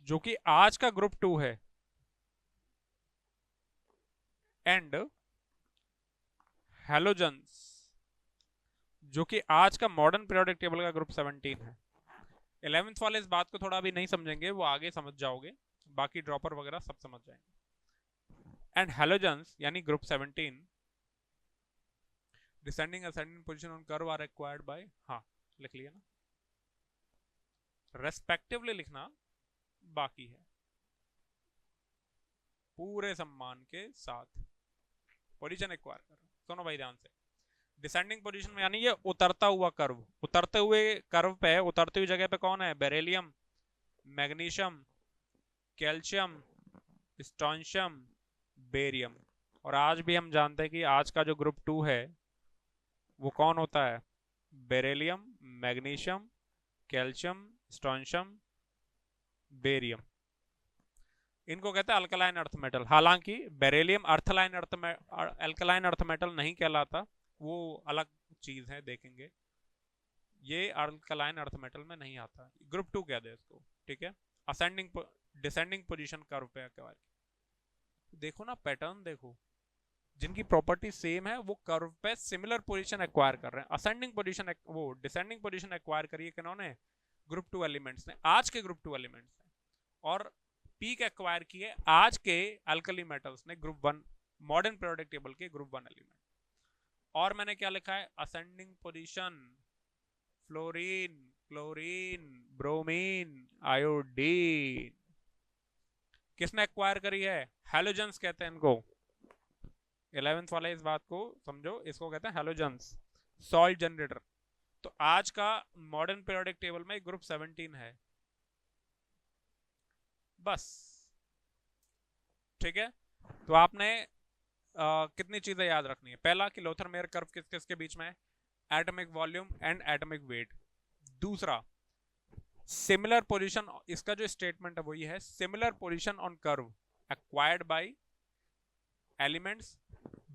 जो कि आज का ग्रुप 2 है, एंड हैलोजेंस, जो कि आज का मॉडर्न पीरियोडिक टेबल का ग्रुप 17 है। 11th वाले इस बात को थोड़ा अभी नहीं समझेंगे, वो आगे समझ जाओगे, बाकी ड्रॉपर वगैरह सब समझ जाएंगे। एंड हैलोजेंस यानी group 17, descending ascending position on curve are acquired by, हाँ लिख लिया ना, रेस्पेक्टिवली लिखना बाकी है, पूरे सम्मान के साथ पोजीशन एक्वायर कर। सुनो भाई ध्यान से। डिसेंडिंग पोजीशन में यानी ये उतरता हुआ कर्व, उतरते हुए कर्व पे, उतरती हुई जगह पे कौन है? Beryllium, magnesium, calcium, strontium, barium. और आज भी हम जानते हैं कि आज का जो ग्रुप 2 है वो कौन होता है? Beryllium, magnesium, calcium, strontium, barium. इनको कहते हैं अल्कलाइन अर्थ मेटल। हालांकि बेरिलियम अल्कलाइन अर्थ मेटल नहीं कहलाता, वो अलग चीज है, देखेंगे। ये अल्कलाइन अर्थ मेटल में नहीं आता, ग्रुप 2 कह दे इसको, ठीक है? असेंडिंग डिसेंडिंग पोजीशन कर्व पे एक्वायर। देखो ना पैटर्न, देखो जिनकी प्रॉपर्टी सेम है वो कर्व पे सिमिलर पोजीशन एक्वायर कर रहे हैं। असेंडिंग पोजीशन, वो डिसेंडिंग पोजीशन एक्वायर करी है किन्होंने? ग्रुप 2 एलिमेंट्स ने, आज के ग्रुप 2 एलिमेंट्स ने। और पीक एक्वायर किए आज के अल्कली मेटल्स ने, ग्रुप 1 मॉडर्न पीरियोडिक टेबल के ग्रुप 1 एलिमेंट। और मैंने क्या लिखा है? Ascending position fluorine, chlorine, bromine, iodine. किसने एक्वायर करी है? हैलोजेंस कहते हैं इनको। 11th वाले इस बात को समझो, इसको कहते हैं हैलोजेंस, सॉल्ट जनरेटर। तो आज का मॉडर्न पीरियोडिक टेबल में ग्रुप 17 है, बस, ठीक है? तो आपने कितनी चीजें याद रखनी है? पहला कि लोथर मेयर कर्व किस किस के बीच में है? Atomic volume and atomic weight. दूसरा, सिमिलर पोजीशन, इसका जो स्टेटमेंट है वो ये है, similar position on curve acquired by elements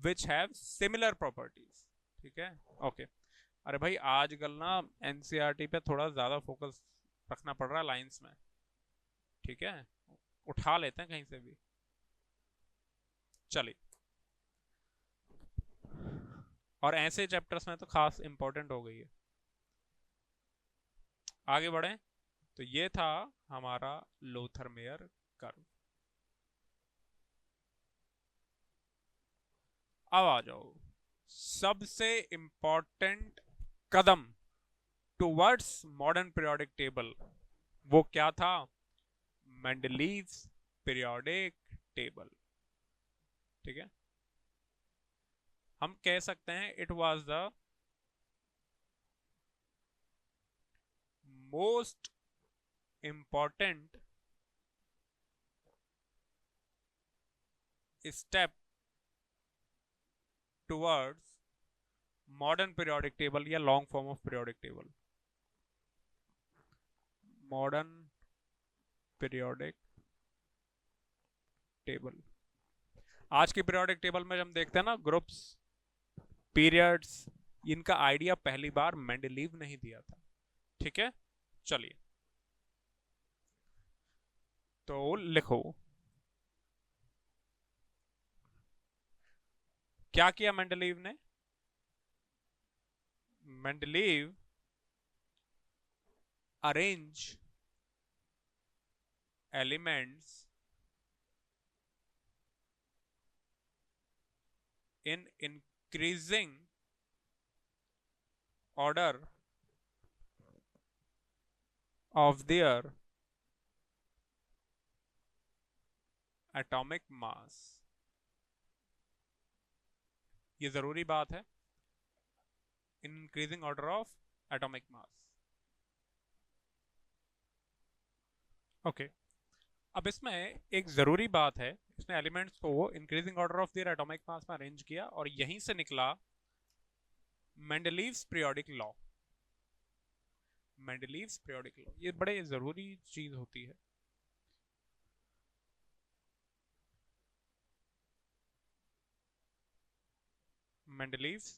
which have similar properties, ठीक है? ओके। अरे भाई आजकल ना एनसीईआरटी पे थोड़ा ज्यादा फोकस रखना पड़ रहा है लाइंस में, ठीक है? उठा लेते हैं कहीं से भी। चलिए, और ऐसे चैप्टर्स में तो खास इंपॉर्टेंट हो गई है। आगे बढ़े। तो ये था हमारा लोथर मेयर कर्व। अब आ जाओ, सबसे इंपॉर्टेंट कदम टुवर्ड्स मॉडर्न पीरियोडिक टेबल, वो क्या था? Mendeleev's periodic table. ठीक है, हम कह सकते हैं it was the most important step towards modern periodic table या long form of periodic table. Modern periodic table, आज की पीरियोडिक टेबल में हम देखते हैं ना, ग्रुप्स, पीरियड्स, इनका आइडिया पहली बार मेंडलीव ने ही दिया था। ठीक है, चलिए तो लिखो, क्या किया मेंडलीव ने? Mendeleev arrange elements in increasing order of their atomic mass। ये जरूरी बात है, increasing order of atomic mass. Okay, अब इसमें एक जरूरी बात है, इसने एलिमेंट्स को increasing order of their atomic mass में अरेंज किया और यहीं से निकला Mendeleev's periodic law. Mendeleev's periodic law ये बड़े जरूरी चीज होती है। मेंडलीव्स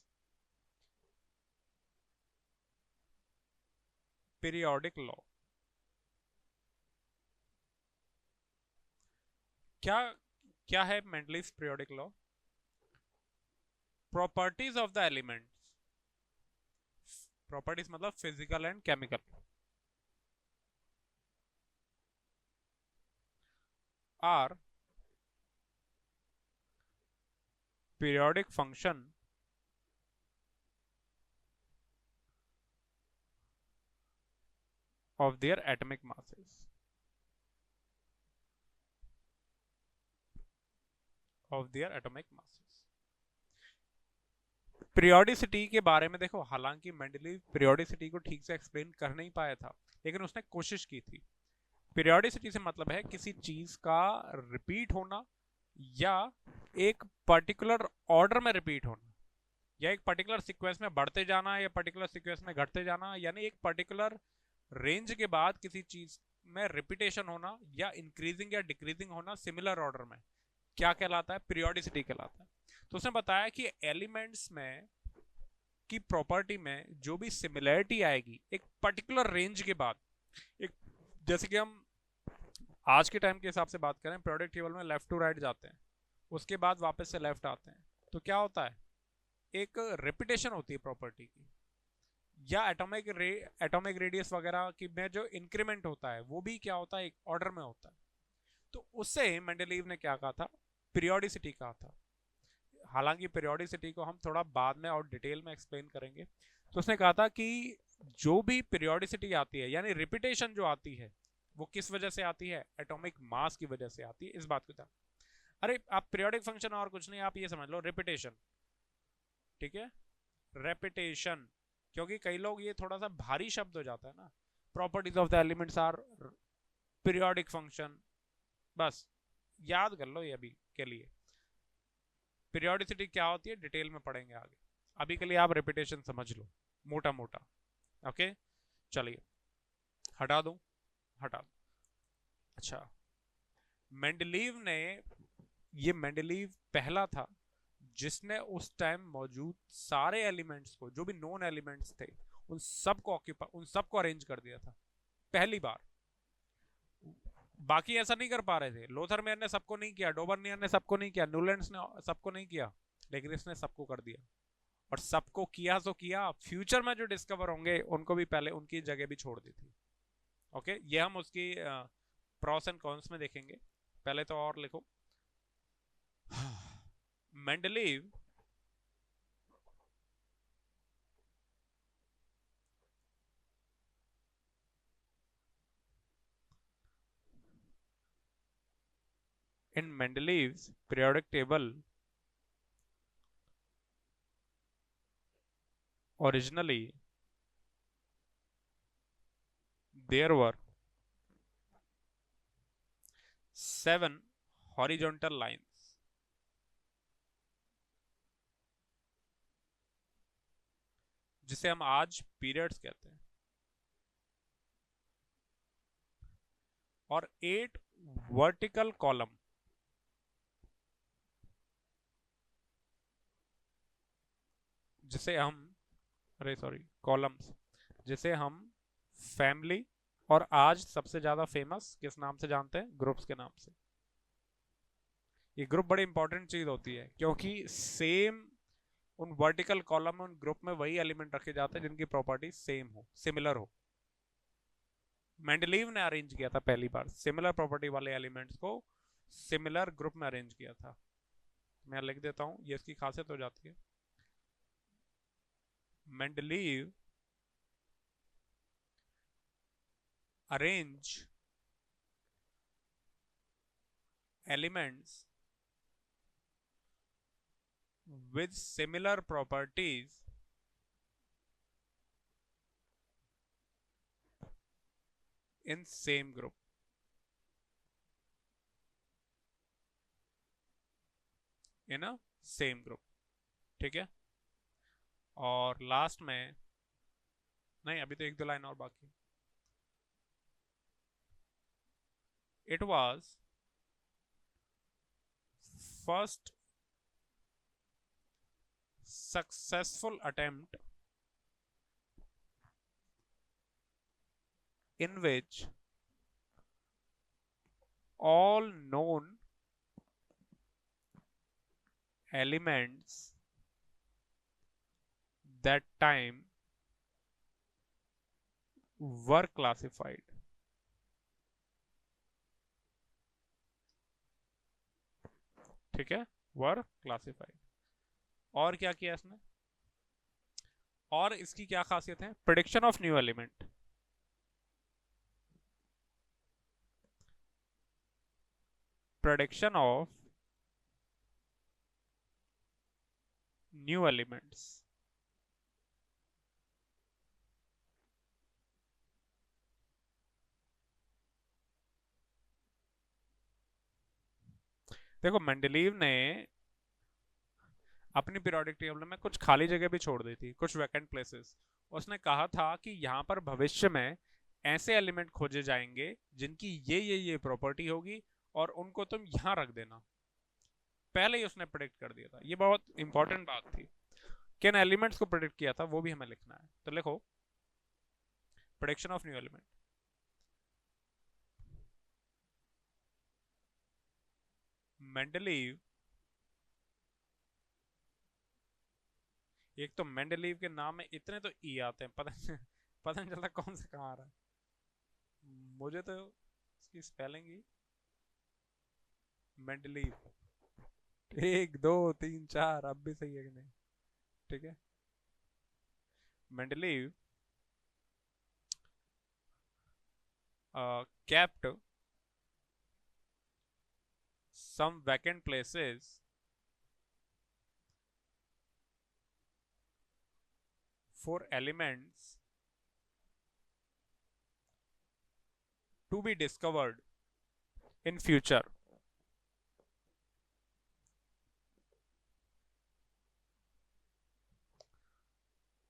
पीरियोडिक लॉ क्या क्या है? Mendeleev's periodic law, properties of the elements, properties मतलब physical and chemical, are periodic function of their atomic masses, of their atomic masses। Periodicity के बारे में देखो, हालांकि मेंडलीव पीरियोडिसिटी को ठीक से एक्सप्लेन कर नहीं पाया था, लेकिन उसने कोशिश की थी। पीरियोडिसिटी से मतलब है किसी चीज का रिपीट होना या एक पर्टिकुलर ऑर्डर में रिपीट होना, या एक पर्टिकुलर सीक्वेंस में बढ़ते जाना या पर्टिकुलर सीक्वेंस में घटते जाना, यानी एक पर्टिकुलर रेंज के बाद किसी चीज में रिपीटेशन होना या इंक्रीजिंग या डिक्रीजिंग होना सिमिलर ऑर्डर में, क्या कहलाता है? पीरियोडिसिटी कहलाता है। तो उसने बताया कि एलिमेंट्स में की प्रॉपर्टी में जो भी सिमिलरिटी आएगी एक पर्टिकुलर रेंज के बाद, एक जैसे कि हम आज के टाइम के हिसाब से बात करें, पीरियोडिक टेबल में लेफ्ट टू राइट जाते हैं, उसके बाद वापस से लेफ्ट आते हैं, तो क्या होता है? एक रिपीटेशन होती है प्रॉपर्टी की, या एटॉमिक रेडियस वगैरह की में जो इंक्रीमेंट होता है वो भी क्या होता है? एक ऑर्डर में होता है। तो उससे मेंडलीव ने क्या कहा था? पीरियोडिसिटी कहा था। हालांकि पीरियोडिसिटी को हम थोड़ा बाद में और डिटेल में एक्सप्लेन करेंगे। तो उसने कहा था कि जो भी पीरियोडिसिटी आती है, यानी रिपीटेशन जो आती है, वो किस वजह से आती है? एटॉमिक मास की वजह से आती है। इस बात को था, अरे आप पीरियोडिक फंक्शन और कुछ नहीं, आप ये समझ लो रिपीटेशन। ठीक है, रेपिटेशन, क्योंकि कई लोग ये थोड़ा सा भारी शब्द हो जाता है ना, properties of the elements are periodic function, बस याद कर लो ये अभी के लिए। पीरियोडिसिटी क्या होती है डिटेल में पढ़ेंगे आगे, अभी के लिए आप रेपिटेशन समझ लो मोटा मोटा। ओके, चलिए हटा दूं, हटा दूं। अच्छा, मेंडलीव ने, ये मेंडलीव पहला था जिसने उस टाइम मौजूद सारे एलिमेंट्स को, जो भी नॉन एलिमेंट्स थे, उन सबको ऑक्यूपाई, उन सबको अरेंज कर दिया था पहली बार। बाकी ऐसा नहीं कर पा रहे थे, लोथर मेयर ने सबको नहीं किया, डोबर्नियर ने सबको नहीं किया, न्यूलैंड्स ने सबको नहीं किया, लेकिन इसने सबको कर दिया। और सबको किया तो किया, फ्यूचर में जो डिस्कवर होंगे उनको भी पहले उनकी जगह भी छोड़ दी थी। ओके, ये हम उसकी प्रॉस एंड कॉन्स में देखेंगे, पहले तो और लिखो। Mendeleev In Mendeleev's periodic table, originally there were 7 horizontal lines जिसे हम आज पीरियड्स कहते हैं, और 8 वर्टिकल कॉलम जिसे हम कॉलम्स जिसे हम फैमिली, और आज सबसे ज्यादा फेमस किस नाम से जानते हैं? ग्रुप्स के नाम से। ये ग्रुप बड़ी इंपॉर्टेंट चीज होती है, क्योंकि सेम उन वर्टिकल कॉलम उन ग्रुप में वही एलिमेंट रखे जाते हैं जिनकी प्रॉपर्टी सेम हो, सिमिलर हो। मेंडलीव ने अरेंज किया था पहली बार सिमिलर प्रॉपर्टी वाले एलिमेंट्स को, सिमिलर ग्रुप में अरेंज किया था। मैं लिख देता हूं, ये इसकी खासियत हो जाती है। Mendeleev arrange elements with similar properties in same group। In a same group, ठीक है। और लास्ट में, नहीं अभी तो 1-2 लाइन और बाकी। It was first successful attempt in which all known elements that time were classified। ठीक है, वर क्लासिफाइड। और क्या किया इसने? और इसकी क्या खासियत है? Prediction of new element. Prediction of new elements. देखो, मेंडलीव ने अपनी पीरियोडिक टेबल में कुछ खाली जगह भी छोड़ दी थी, कुछ वैकेंट प्लेसेस। उसने कहा था कि यहाँ पर भविष्य में ऐसे एलिमेंट खोजे जाएंगे जिनकी ये प्रॉपर्टी होगी, और उनको तुम यहाँ रख देना। पहले ही उसने प्रेडिक्ट कर दिया था। ये बहुत इंपॉर्टेंट बात थी। किन एलिमेंट्स को प्रेडिक्ट किया था वो भी हमें लिखना है, तो लिखो prediction of new element. Mendeleev, एक तो मेंडलीव के नाम में इतने तो ई आते हैं, पता नहीं चलता कौन सा कहाँ आ रहा है। मुझे तो इसकी स्पेलिंग ही मेंडलीव 1 2 3 4 अब भी सही है कि नहीं? ठीक है। Mendeleev kept some vacant places for elements to be discovered in future।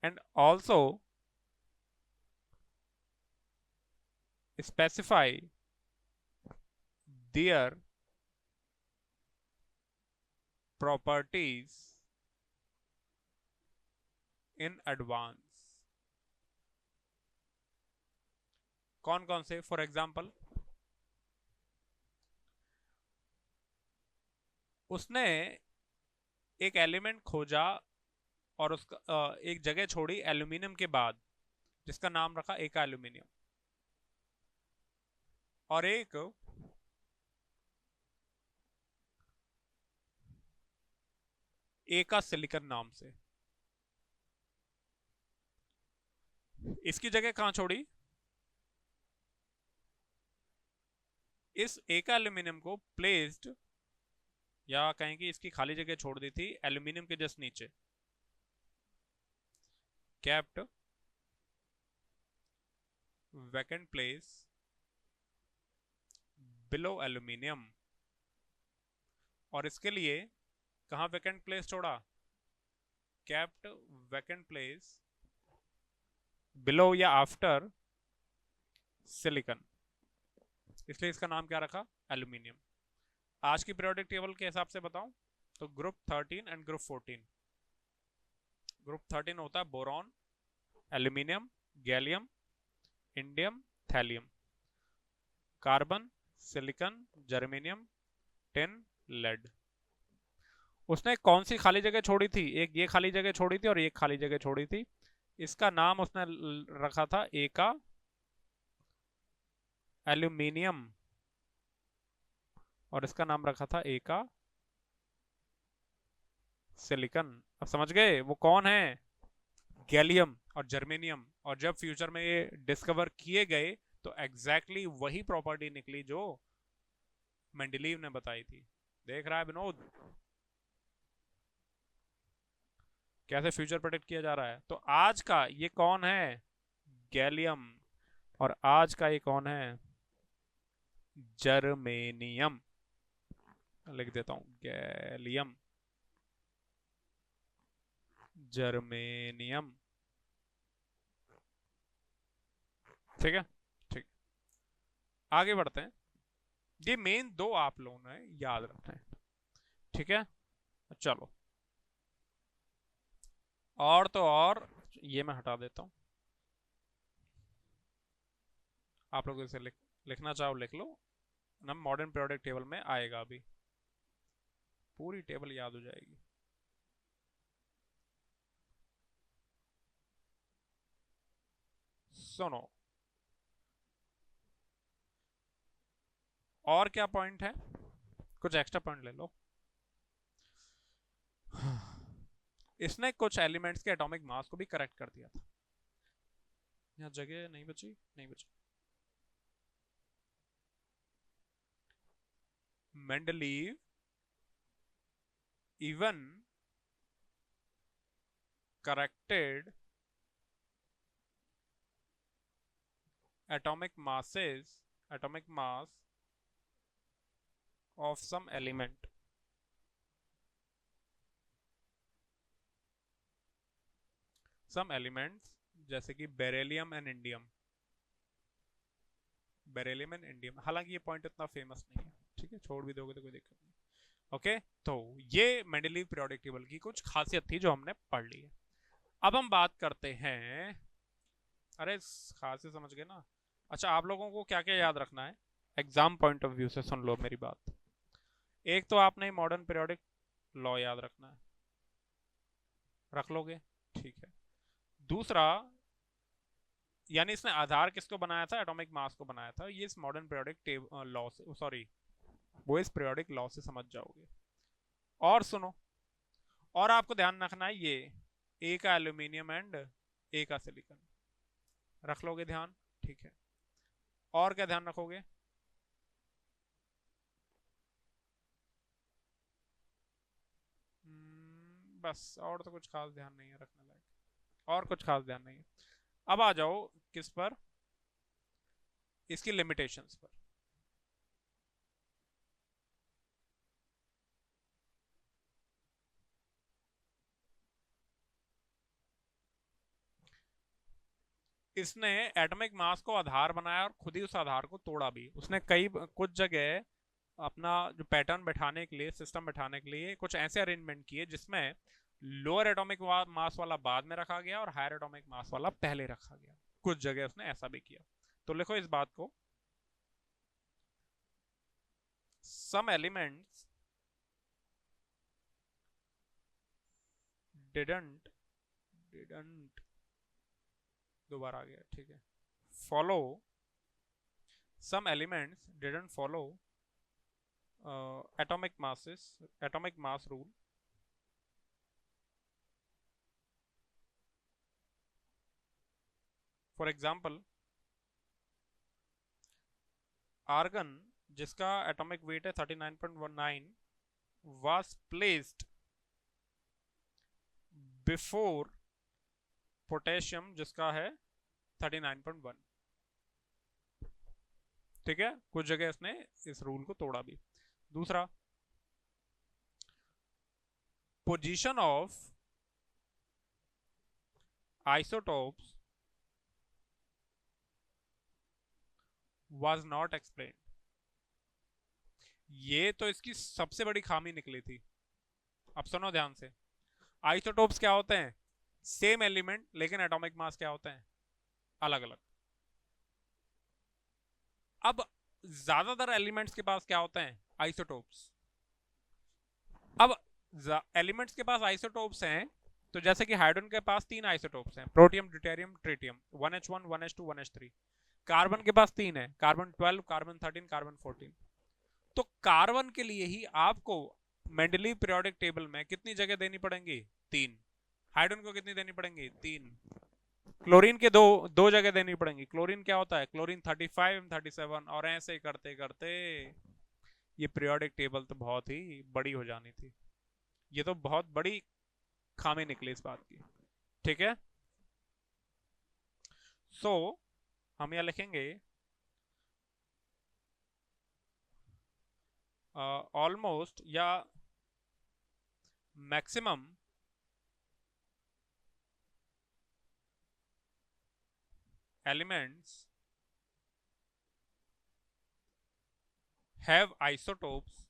and also specify their properties in advance। कौन कौन से? फॉर एग्जाम्पल, उसने एक एलिमेंट खोजा और उसका एक जगह छोड़ी एल्यूमिनियम के बाद, जिसका नाम रखा एका एल्यूमिनियम, और एक एका सिलिकॉन नाम से। इसकी जगह कहां छोड़ी? इस एका एल्यूमिनियम को प्लेस्ड या कहें कि इसकी खाली जगह छोड़ दी थी एल्यूमिनियम के जस्ट नीचे, kept vacant place below aluminium. और इसके लिए कहाँ वैकेंट प्लेस छोड़ा, केप्ट वैकेंट प्लेस बिलो या आफ्टर सिलिकॉन, इसलिए इसका नाम क्या रखा, एल्यूमिनियम। आज की पीरियोडिक टेबल के हिसाब से बताऊं तो ग्रुप 13 एंड ग्रुप 14। ग्रुप 13 होता है boron, aluminium, gallium, indium, thallium. Carbon, silicon, germanium, tin, lead. उसने कौन सी खाली जगह छोड़ी थी, एक ये खाली जगह छोड़ी थी और एक खाली जगह छोड़ी थी। इसका नाम उसने रखा था ए का एल्यूमिनियम, और इसका नाम रखा था ए का सिलिकॉन। अब समझ गए वो कौन है, गैलियम और जर्मेनियम। और जब फ्यूचर में ये डिस्कवर किए गए तो एग्जैक्टली exactly वही प्रॉपर्टी निकली जो मेंडलीव ने बताई थी। देख रहा है विनोद कैसे फ्यूचर प्रेडिक्ट किया जा रहा है। तो आज का ये कौन है, गैलियम, और आज का ये कौन है, जर्मेनियम। लिख देता हूं गैलियम, जर्मेनियम। ठीक है, ठीक। आगे बढ़ते हैं। ये मेन दो आप लोगों ने याद रखना है, ठीक है। चलो, और तो और ये मैं हटा देता हूं, आप लोग इसे लिखना चाहो लिख लो ना, मॉडर्न पीरियोडिक टेबल में आएगा अभी, पूरी टेबल याद हो जाएगी। सुनो, और क्या पॉइंट है, कुछ एक्स्ट्रा पॉइंट ले लो। इसने कुछ एलिमेंट्स के एटॉमिक मास को भी करेक्ट कर दिया था। यहाँ जगह नहीं बची, नहीं बची। Mendeleev even corrected atomic mass of some element, some elements जैसे कि beryllium and indium, beryllium and indium. हालांकि ये पॉइंट इतना फेमस नहीं है, ठीक है, छोड़ भी दोगे तो कोई दिक्कत नहीं। ओके, तो ये मेंडलीव पीरियोडिक टेबल की कुछ खासियत थी जो हमने पढ़ ली है। अब हम बात करते हैं, अरे खासियत समझ गए ना। अच्छा, आप लोगों को क्या क्या याद रखना है, एग्जाम पॉइंट ऑफ व्यू से सुन लो मेरी बात। एक तो आपने मॉडर्न पीरियोडिक लॉ याद रखना है, रख लोगे, ठीक है। दूसरा, यानी इसने आधार किसको बनाया था, एटॉमिक मास को बनाया था, ये इस मॉडर्न पीरियोडिक लॉ से, सॉरी, वो इस पीरियोडिक लॉ से समझ जाओगे। और सुनो, और आपको ध्यान रखना है ये ए का एल्यूमिनियम एंड ए का सिलिकॉन, रख लोगे ध्यान, ठीक है। और क्या ध्यान रखोगे, बस, और तो कुछ खास ध्यान नहीं है रखने लायक, और कुछ खास ध्यान नहीं है। अब आ जाओ किस पर, इसकी लिमिटेशंस पर। इसने एटॉमिक मास को आधार बनाया और खुद ही उस आधार को तोड़ा भी। उसने कई कुछ जगह अपना जो पैटर्न बैठाने के लिए, सिस्टम बैठाने के लिए कुछ ऐसे अरेंजमेंट किए जिसमें लोअर एटॉमिक मास वाला बाद में रखा गया और हायर एटॉमिक मास वाला पहले रखा गया। कुछ जगह उसने ऐसा भी किया। तो लिखो इस बात को, some elements didn't दोबारा आ गया, ठीक है, follow some elements didn't follow atomic mass rule. For example, argon जिसका एटॉमिक वेट है 39.19, was placed before पोटेशियम जिसका है 39.1। ठीक है, कुछ जगह इसने इस रूल को तोड़ा भी। दूसरा, position of isotopes was not explained। ये तो इसकी सबसे बड़ी खामी निकली थी। अब सुनो ध्यान से, आइसोटोप्स क्या होते हैं? सेम एलिमेंट, लेकिन एटॉमिक मास क्या होते हैं? अलग अलग। अब ज्यादातर एलिमेंट्स के पास क्या होते हैं? आइसोटोप्स। अब एलिमेंट्स के पास आइसोटोप्स हैं, तो जैसे कि हाइड्रोजन के पास 3 आइसोटोप्स हैं, protium, deuterium, tritium, 1h1, 1h2, 1h3। Carbon के पास 3 है, कार्बन 12, कार्बन 13, कार्बन 14। तो कार्बन के लिए ही आपको मेंडलीव पीरियोडिक टेबल में कितनी जगह देनी पड़ेंगी? 3। हाइड्रोजन को कितनी देनी पड़ेंगी? 3। क्लोरीन के दो जगह देनी पड़ेंगी। क्लोरीन क्या होता है? क्लोरीन 35, 37, और ऐसे करते करते ये पीरियोडिक टेबल तो बहुत ही बड़ी हो जानी थी। ये तो बहुत बड़ी खामी निकली इस बात की। ठीक है, सो हम यह लिखेंगे ऑलमोस्ट या maximum elements have isotopes,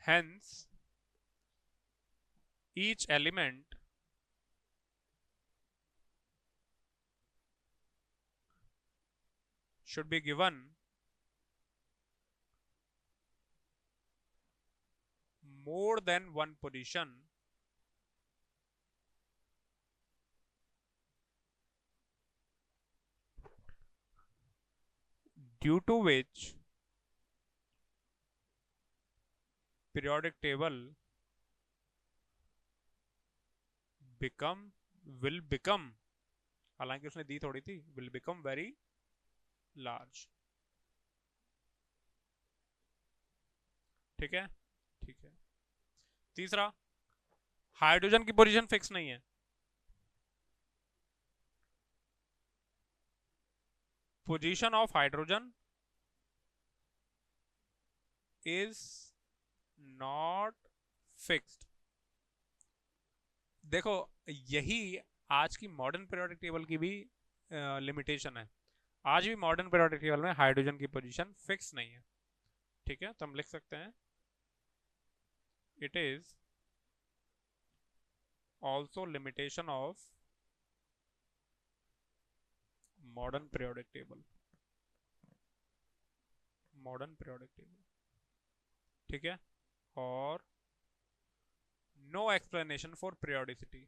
hence each element should be given more than one position due to which periodic table will become, हालांकि उसने दी थोड़ी थी, will become very large। ठीक है, ठीक है। तीसरा, हाइड्रोजन की पोजीशन फिक्स नहीं है। Position of hydrogen is not fixed. देखो, यही आज की मॉडर्न पीरियोडिक टेबल की भी लिमिटेशन है। आज भी मॉडर्न पीरियोडिक टेबल में हाइड्रोजन की पोजीशन फिक्स नहीं है। ठीक है, तो हम लिख सकते हैं it is also limitation of modern periodic table. Modern periodic table, ठीक है। और नो एक्सप्लेनेशन फॉर पीरियोडिसिटी,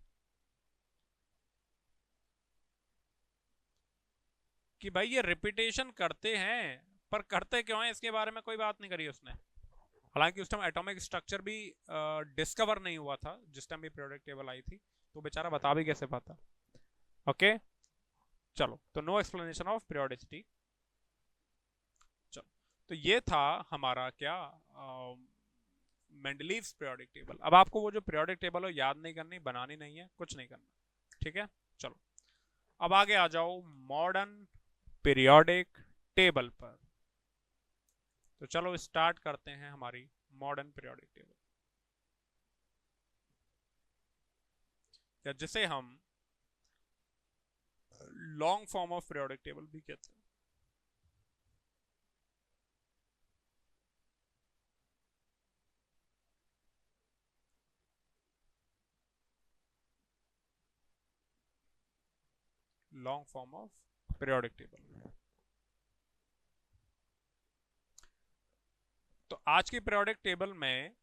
कि भाई ये रिपीटेशन करते हैं, पर करते क्यों है इसके बारे में कोई बात नहीं करी उसने। हालांकि उस टाइम एटॉमिक स्ट्रक्चर भी डिस्कवर नहीं हुआ था जिस टाइम भी पीरियोडिक टेबल आई थी, तो बेचारा बता भी कैसे पाता। ओके, चलो, तो नो एक्सप्लेनेशन ऑफ पीरियोडिसिटी। चलो, तो ये था हमारा क्या, मेंडलीव्स पीरियोडिक टेबल। अब आपको वो जो पीरियोडिक टेबल हो याद नहीं करनी, बनानी नहीं है, कुछ नहीं करना। ठीक है, चलो अब आगे आ जाओ मॉडर्न पीरियोडिक टेबल पर। तो चलो स्टार्ट करते हैं हमारी मॉडर्न पीरियोडिक टेबल, या जिसे हम long form of periodic table भी कहते हैं। Long form of periodic table. तो आज की पीरियोडिक टेबल में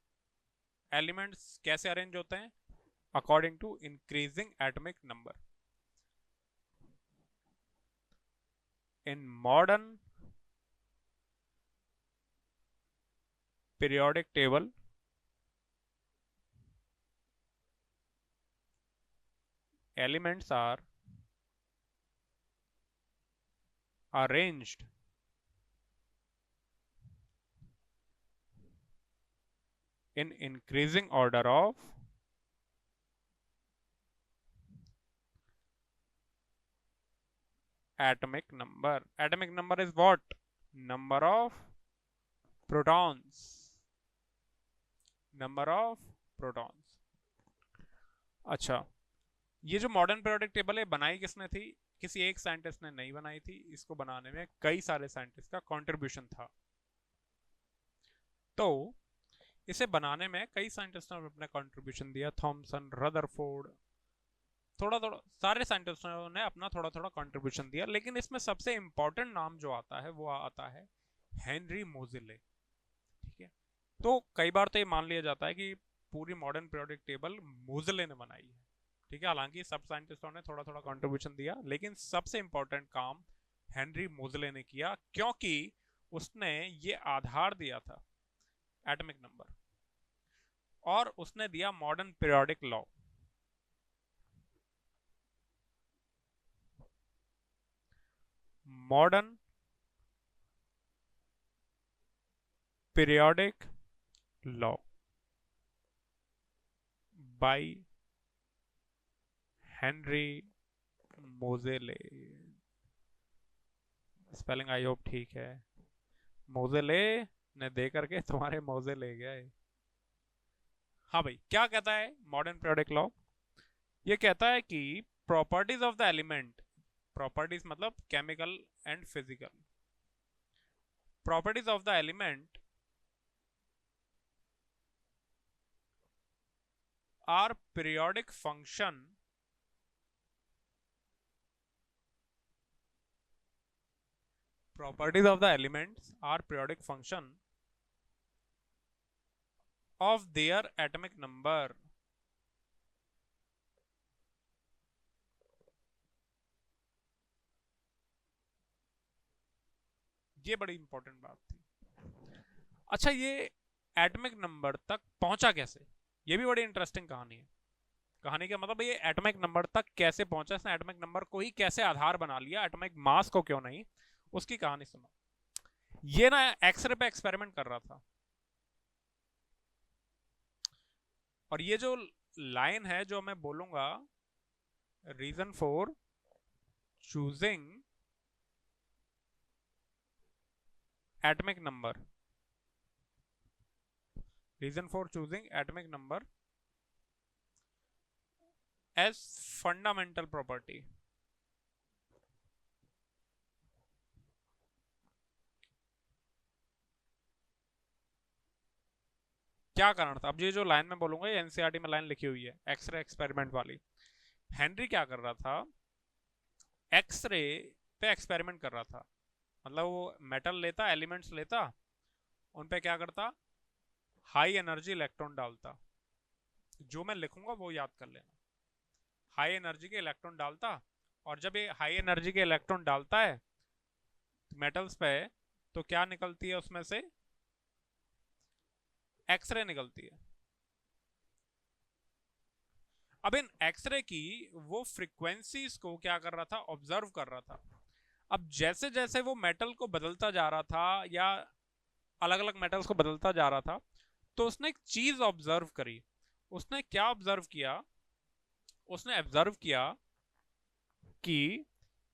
एलिमेंट्स कैसे अरेंज होते हैं? According to increasing atomic number. In modern periodic table elements are arranged in increasing order of atomic number. Atomic number is what? Number of protons. Number of protons. अच्छा, ये जो मॉडर्न पीरियोडिक टेबल है बनाई किसने थी? किसी एक साइंटिस्ट ने नहीं बनाई थी, इसको बनाने में कई सारे साइंटिस्ट का कंट्रीब्यूशन था। तो इसे बनाने में कई साइंटिस्टों ने अपना कंट्रीब्यूशन दिया, थॉमसन, रदरफोर्ड, थोड़ा थोड़ा सारे साइंटिस्टों ने अपना थोड़ा थोड़ा कंट्रीब्यूशन दिया। लेकिन इसमें सबसे इंपॉर्टेंट नाम जो आता है वो आता है हेनरी मोजेले। ठीक है, तो कई बार तो ये मान लिया जाता है कि पूरी मॉडर्न पीरियोडिक टेबल मोजेले ने बनाई है। ठीक है, हालांकि सब साइंटिस्टों ने थोड़ा थोड़ा कंट्रीब्यूशन दिया, लेकिन सबसे इंपॉर्टेंट काम हेनरी मोजेले ने किया, क्योंकि उसने ये आधार दिया था एटॉमिक नंबर, और उसने दिया modern periodic law. Modern periodic law by Henry Moseley. Spelling I hope ठीक है। मोजेले ने दे करके तुम्हारे मोजे ले गया है। हाँ भाई, क्या कहता है मॉडर्न पीरियोडिक लॉ? ये कहता है कि properties of the element, properties मतलब chemical and physical, properties of the element are periodic function properties of the elements are periodic function of their atomic number। ये बड़ी इंपॉर्टेंट बात थी। अच्छा, ये एटॉमिक नंबर तक पहुंचा कैसे? ये भी बड़ी इंटरेस्टिंग कहानी है। कहानी का मतलब ये एटॉमिक नंबर तक कैसे पहुंचा, इसने एटॉमिक नंबर को ही कैसे आधार बना लिया, एटॉमिक मास को क्यों नहीं, उसकी कहानी सुनो। ये ना एक्सरे पे एक्सपेरिमेंट कर रहा था, और ये जो लाइन है जो मैं बोलूंगा, reason for choosing atomic number, reason for choosing atomic number as fundamental property. क्या कारण था? अब ये जो लाइन में बोलूंगा ये एनसीईआरटी में लाइन लिखी हुई है, एक्सरे एक्सपेरिमेंट वाली। हेनरी क्या कर रहा था? एक्सरे पे एक्सपेरिमेंट कर रहा था। मतलब वो मेटल लेता, एलिमेंट्स लेता, उन पे क्या करता, हाई एनर्जी इलेक्ट्रॉन डालता। जो मैं लिखूंगा वो याद कर लेना। हाई एनर्जी के इलेक्ट्रॉन डालता, और जब ये हाई एनर्जी के इलेक्ट्रॉन डालता है मेटल्स पे, तो क्या निकलती है उसमें से? एक्सरे निकलती है। अब इन एक्सरे की वो फ्रीक्वेंसीज को क्या कर रहा था? ऑब्जर्व कर रहा था। अब जैसे जैसे वो मेटल को बदलता जा रहा था, या अलग अलग मेटल्स को बदलता जा रहा था, तो उसने एक चीज ऑब्जर्व करी। उसने क्या ऑब्जर्व किया? उसने ऑब्जर्व किया कि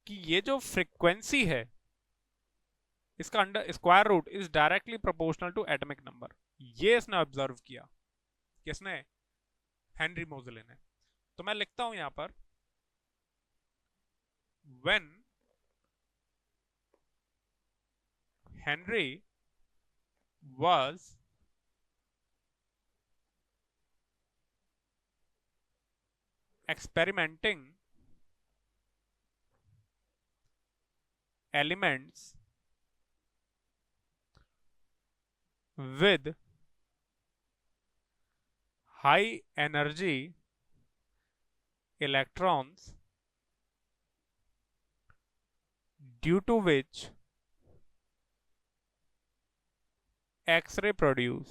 ये जो फ्रीक्वेंसी है, इसका under square root is directly proportional to atomic number. ये इसने ऑब्जर्व किया। किसने? हेनरी मोजेले ने। तो मैं लिखता हूं यहां पर, when Henry was experimenting elements with high energy electrons, due to which X-ray produce।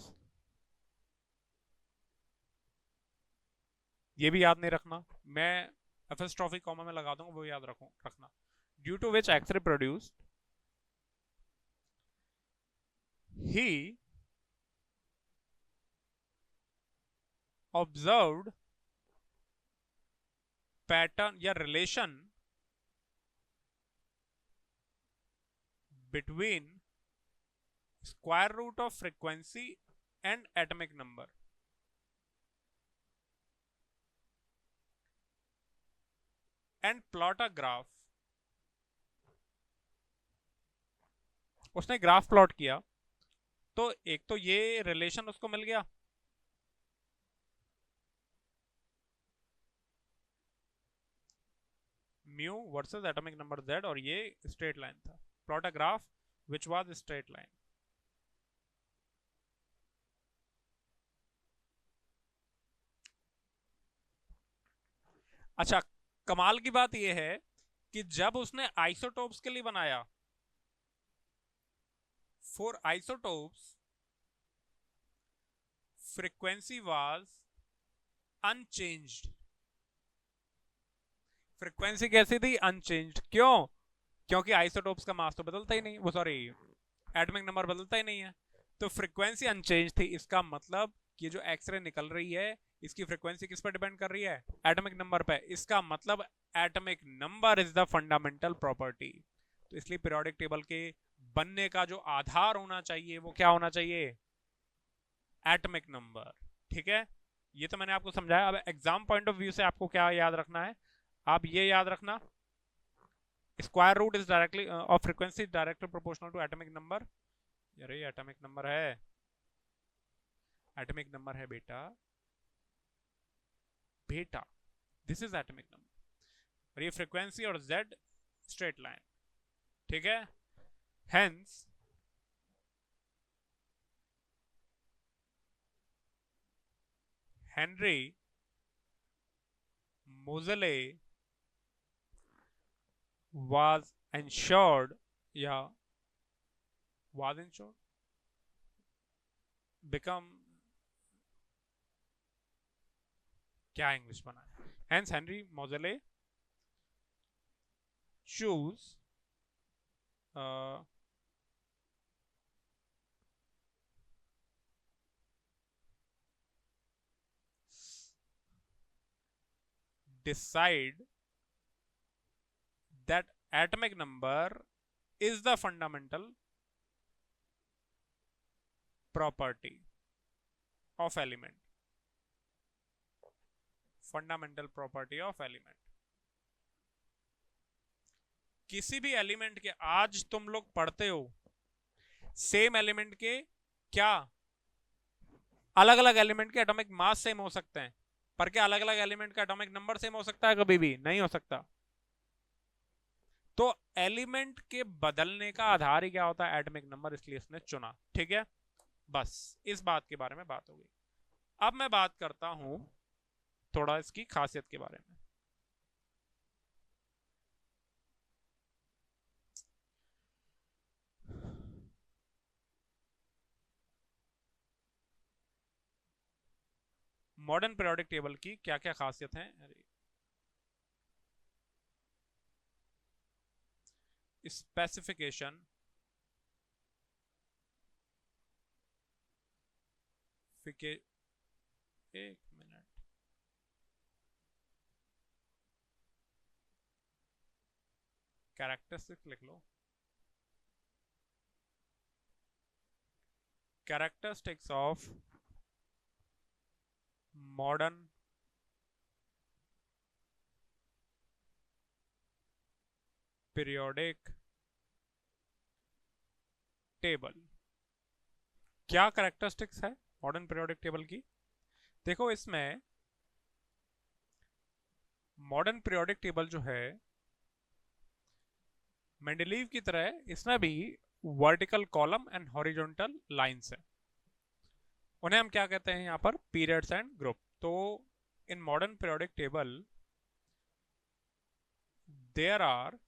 ये भी याद नहीं रखना, मैं एपोस्ट्रोफी कॉमा में लगा दूंगा, वो याद रखना। Due to which X ray produced, he observed pattern या relation between square root of frequency and atomic number. And plot a graph, उसने ग्राफ प्लॉट किया, तो एक तो ये रिलेशन उसको मिल गया, mu versus atomic number z, और ये स्ट्रेट लाइन था। Plot a graph which was straight line. अच्छा, कमाल की बात यह है कि जब उसने आइसोटोप्स के लिए बनाया, for isotopes frequency was unchanged. Frequency कैसी थी? अनचेंज्ड। क्यों? क्योंकि आइसोटोप्स का मास तो बदलता ही नहीं, वो सॉरी एटॉमिक नंबर बदलता ही नहीं है, तो फ्रीक्वेंसी अनचेंज थी। इसका मतलब ये जो एक्सरे निकल रही है, इसकी फ्रीक्वेंसी किस पर डिपेंड कर रही है? एटॉमिक नंबर पे। इसका मतलब atomic number is the fundamental property. तो इसलिए पीरियोडिक टेबल के बनने का जो आधार होना चाहिए वो क्या होना चाहिए? Atomic number. ठीक है, ये तो मैंने आपको समझाया। अब एग्जाम पॉइंट ऑफ व्यू से आपको क्या याद रखना है? आप ये याद रखना, square root is directly of frequency directly proportional to atomic number. अरे एटॉमिक नंबर है, एटॉमिक नंबर है बेटा, बेटा दिस इज एटॉमिक नंबर। और ये फ्रीक्वेंसी और z स्ट्रेट लाइन। ठीक है, हेंस हेनरी मोजले was ensured या was ensured become, क्या इंग्लिश बना है? hence Henry Moseley choose decide that atomic number is the fundamental property of element, fundamental property of element। किसी भी एलिमेंट के, आज तुम लोग पढ़ते हो सेम एलिमेंट के क्या अलग अलग एलिमेंट के एटॉमिक मास सेम हो सकते हैं, पर क्या अलग अलग एलिमेंट का एटॉमिक नंबर सेम हो सकता है? कभी भी नहीं हो सकता। तो एलिमेंट के बदलने का आधार ही क्या होता है? Atomic number. इसलिए इसने चुना। ठीक है, बस इस बात के बारे में बात हो गई। अब मैं बात करता हूं थोड़ा इसकी खासियत के बारे में। मॉडर्न पीरियोडिक टेबल की क्या क्या खासियत है? स्पेसिफिकेशन, एक मिनट, कैरेक्टरिस्टिक्स लिख लो। Characteristics of modern periodic table. क्या कैरेक्टरिस्टिक्स है मॉडर्न पीरियोडिक टेबल की? देखो, इसमें मॉडर्न पीरियोडिक टेबल जो है मेंडलीव की तरह, इसमें भी vertical column and horizontal lines है। उन्हें हम क्या कहते हैं यहाँ पर? Periods and group. तो in modern periodic table there are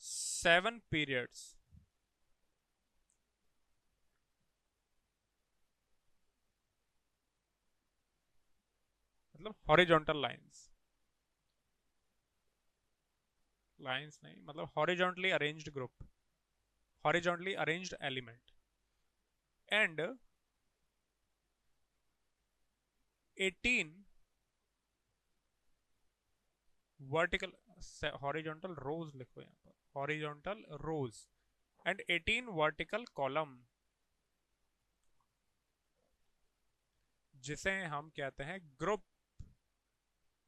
7 periods, मतलब हॉरिजॉन्टल लाइंस, लाइंस नहीं, मतलब horizontally arranged group, horizontally arranged element, and 18 vertical horizontal rows लिखो यहाँ पर, horizontal rows and 18 vertical column, जिसे हम कहते हैं ग्रुप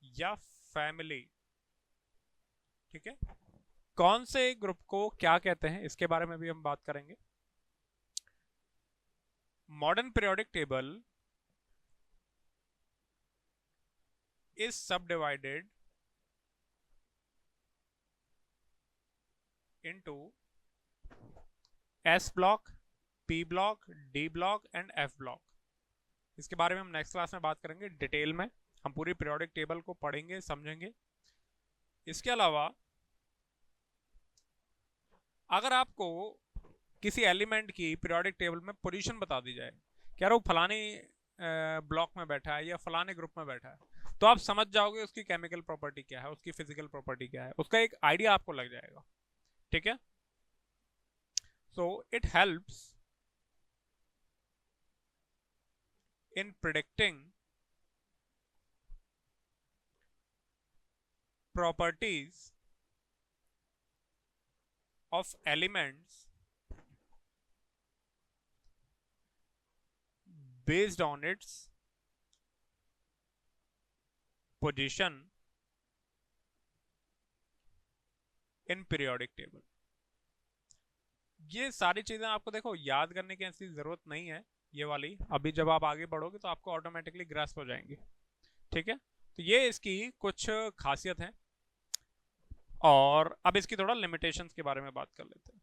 या फैमिली। ठीक है, कौन से ग्रुप को क्या कहते हैं इसके बारे में भी हम बात करेंगे। मॉडर्न पीरियोडिक टेबल इज सब divided into S block, P block, D block and F block. इसके बारे में हम नेक्स्ट क्लास में बात करेंगे डिटेल में, हम पूरी पीरियोडिक टेबल को पढ़ेंगे समझेंगे। इसके अलावा अगर आपको किसी एलिमेंट की पीरियोडिक टेबल में पोजीशन बता दी जाए कि यार वो फलाने ब्लॉक में बैठा है या फलाने ग्रुप में बैठा है, तो आप समझ जाओगे उसकी केमिकल प्रॉपर्टी क्या है, उसकी फिजिकल प्रॉपर्टी क्या है, उसका एक आइडिया आपको लग जाएगा। ठीक है, so it helps in predicting properties of elements based on its position in periodic table। ये सारी चीजें आपको देखो याद करने की ऐसी जरूरत नहीं है, ये वाली अभी जब आप आगे बढ़ोगे तो आपको ऑटोमेटिकली ग्रास्प हो जाएंगी। ठीक है, तो ये इसकी कुछ खासियत है, और अब इसकी थोड़ा लिमिटेशंस के बारे में बात कर लेते हैं।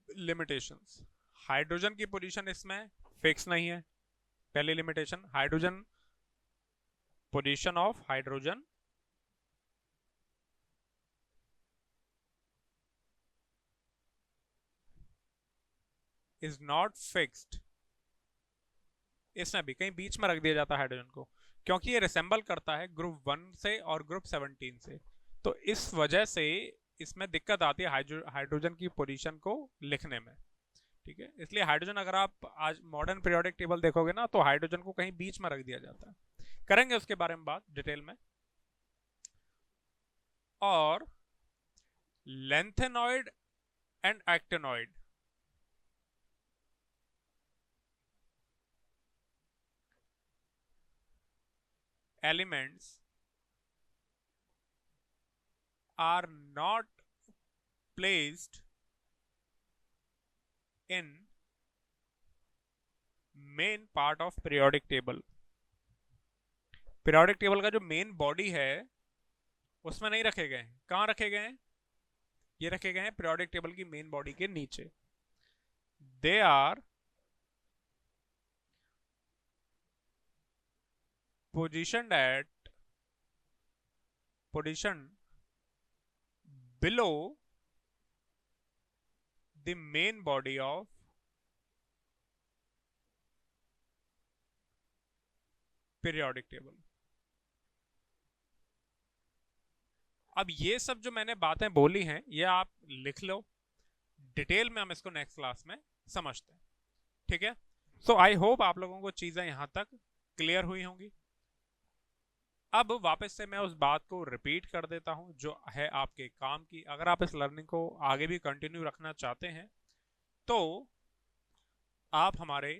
लिमिटेशंस, हाइड्रोजन की पोजीशन इसमें फिक्स नहीं है। पहली limitation, hydrogen position of hydrogen is not fixed. इसमें भी कहीं बीच में रख दिया जाता है हाइड्रोजन को, क्योंकि ये रिसेंबल करता है ग्रुप 1 से और ग्रुप 17 से, तो इस वजह से इसमें दिक्कत आती है हाइड्रोजन की पोजीशन को लिखने में। ठीक है, इसलिए हाइड्रोजन अगर आप आज मॉडर्न पीरियोडिक टेबल देखोगे ना, तो हाइड्रोजन को कहीं बीच में रख दिया जाता है। करेंगे उसके बारे में बात डिटेल में। और lanthanoid and actinoid, elements are not placed in main part of periodic table। periodic table का जो मेन बॉडी है उसमें नहीं रखे गए हैं। कहां रखे गए हैं? ये रखे गए हैं periodic table की मेन बॉडी के नीचे। they are positioned below the main body of periodic table। अब ये सब जो मैंने बातें बोली हैं ये आप लिख लो, डिटेल में हम इसको नेक्स्ट क्लास में समझते हैं। ठीक है, सो आई होप आप लोगों को चीजें यहां तक क्लियर हुई होंगी। अब वापस से मैं उस बात को रिपीट कर देता हूं जो है आपके काम की। अगर आप इस लर्निंग को आगे भी कंटिन्यू रखना चाहते हैं तो आप हमारे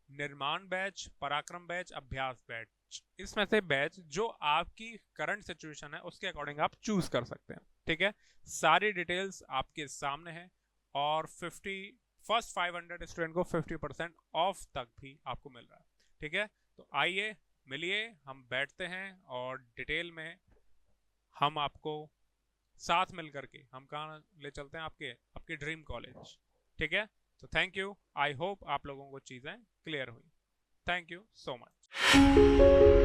निर्माण बैच, पराक्रम बैच, अभ्यास बैच, इसमें से बैच जो आपकी करंट सिचुएशन है उसके अकॉर्डिंग आप चूज कर सकते हैं। ठीक है, सारी डिटेल्स आपके सामने है, और फर्स्ट 500 स्टूडेंट को 50% ऑफ तक भी आपको मिल रहा है। ठीक है, तो आइए मिलिए, हम बैठते हैं और डिटेल में हम आपको साथ मिल करके हम कहाँ ले चलते हैं, आपके ड्रीम कॉलेज। ठीक है, तो थैंक यू, आई होप आप लोगों को चीज़ें क्लियर हुई। Thank you so much.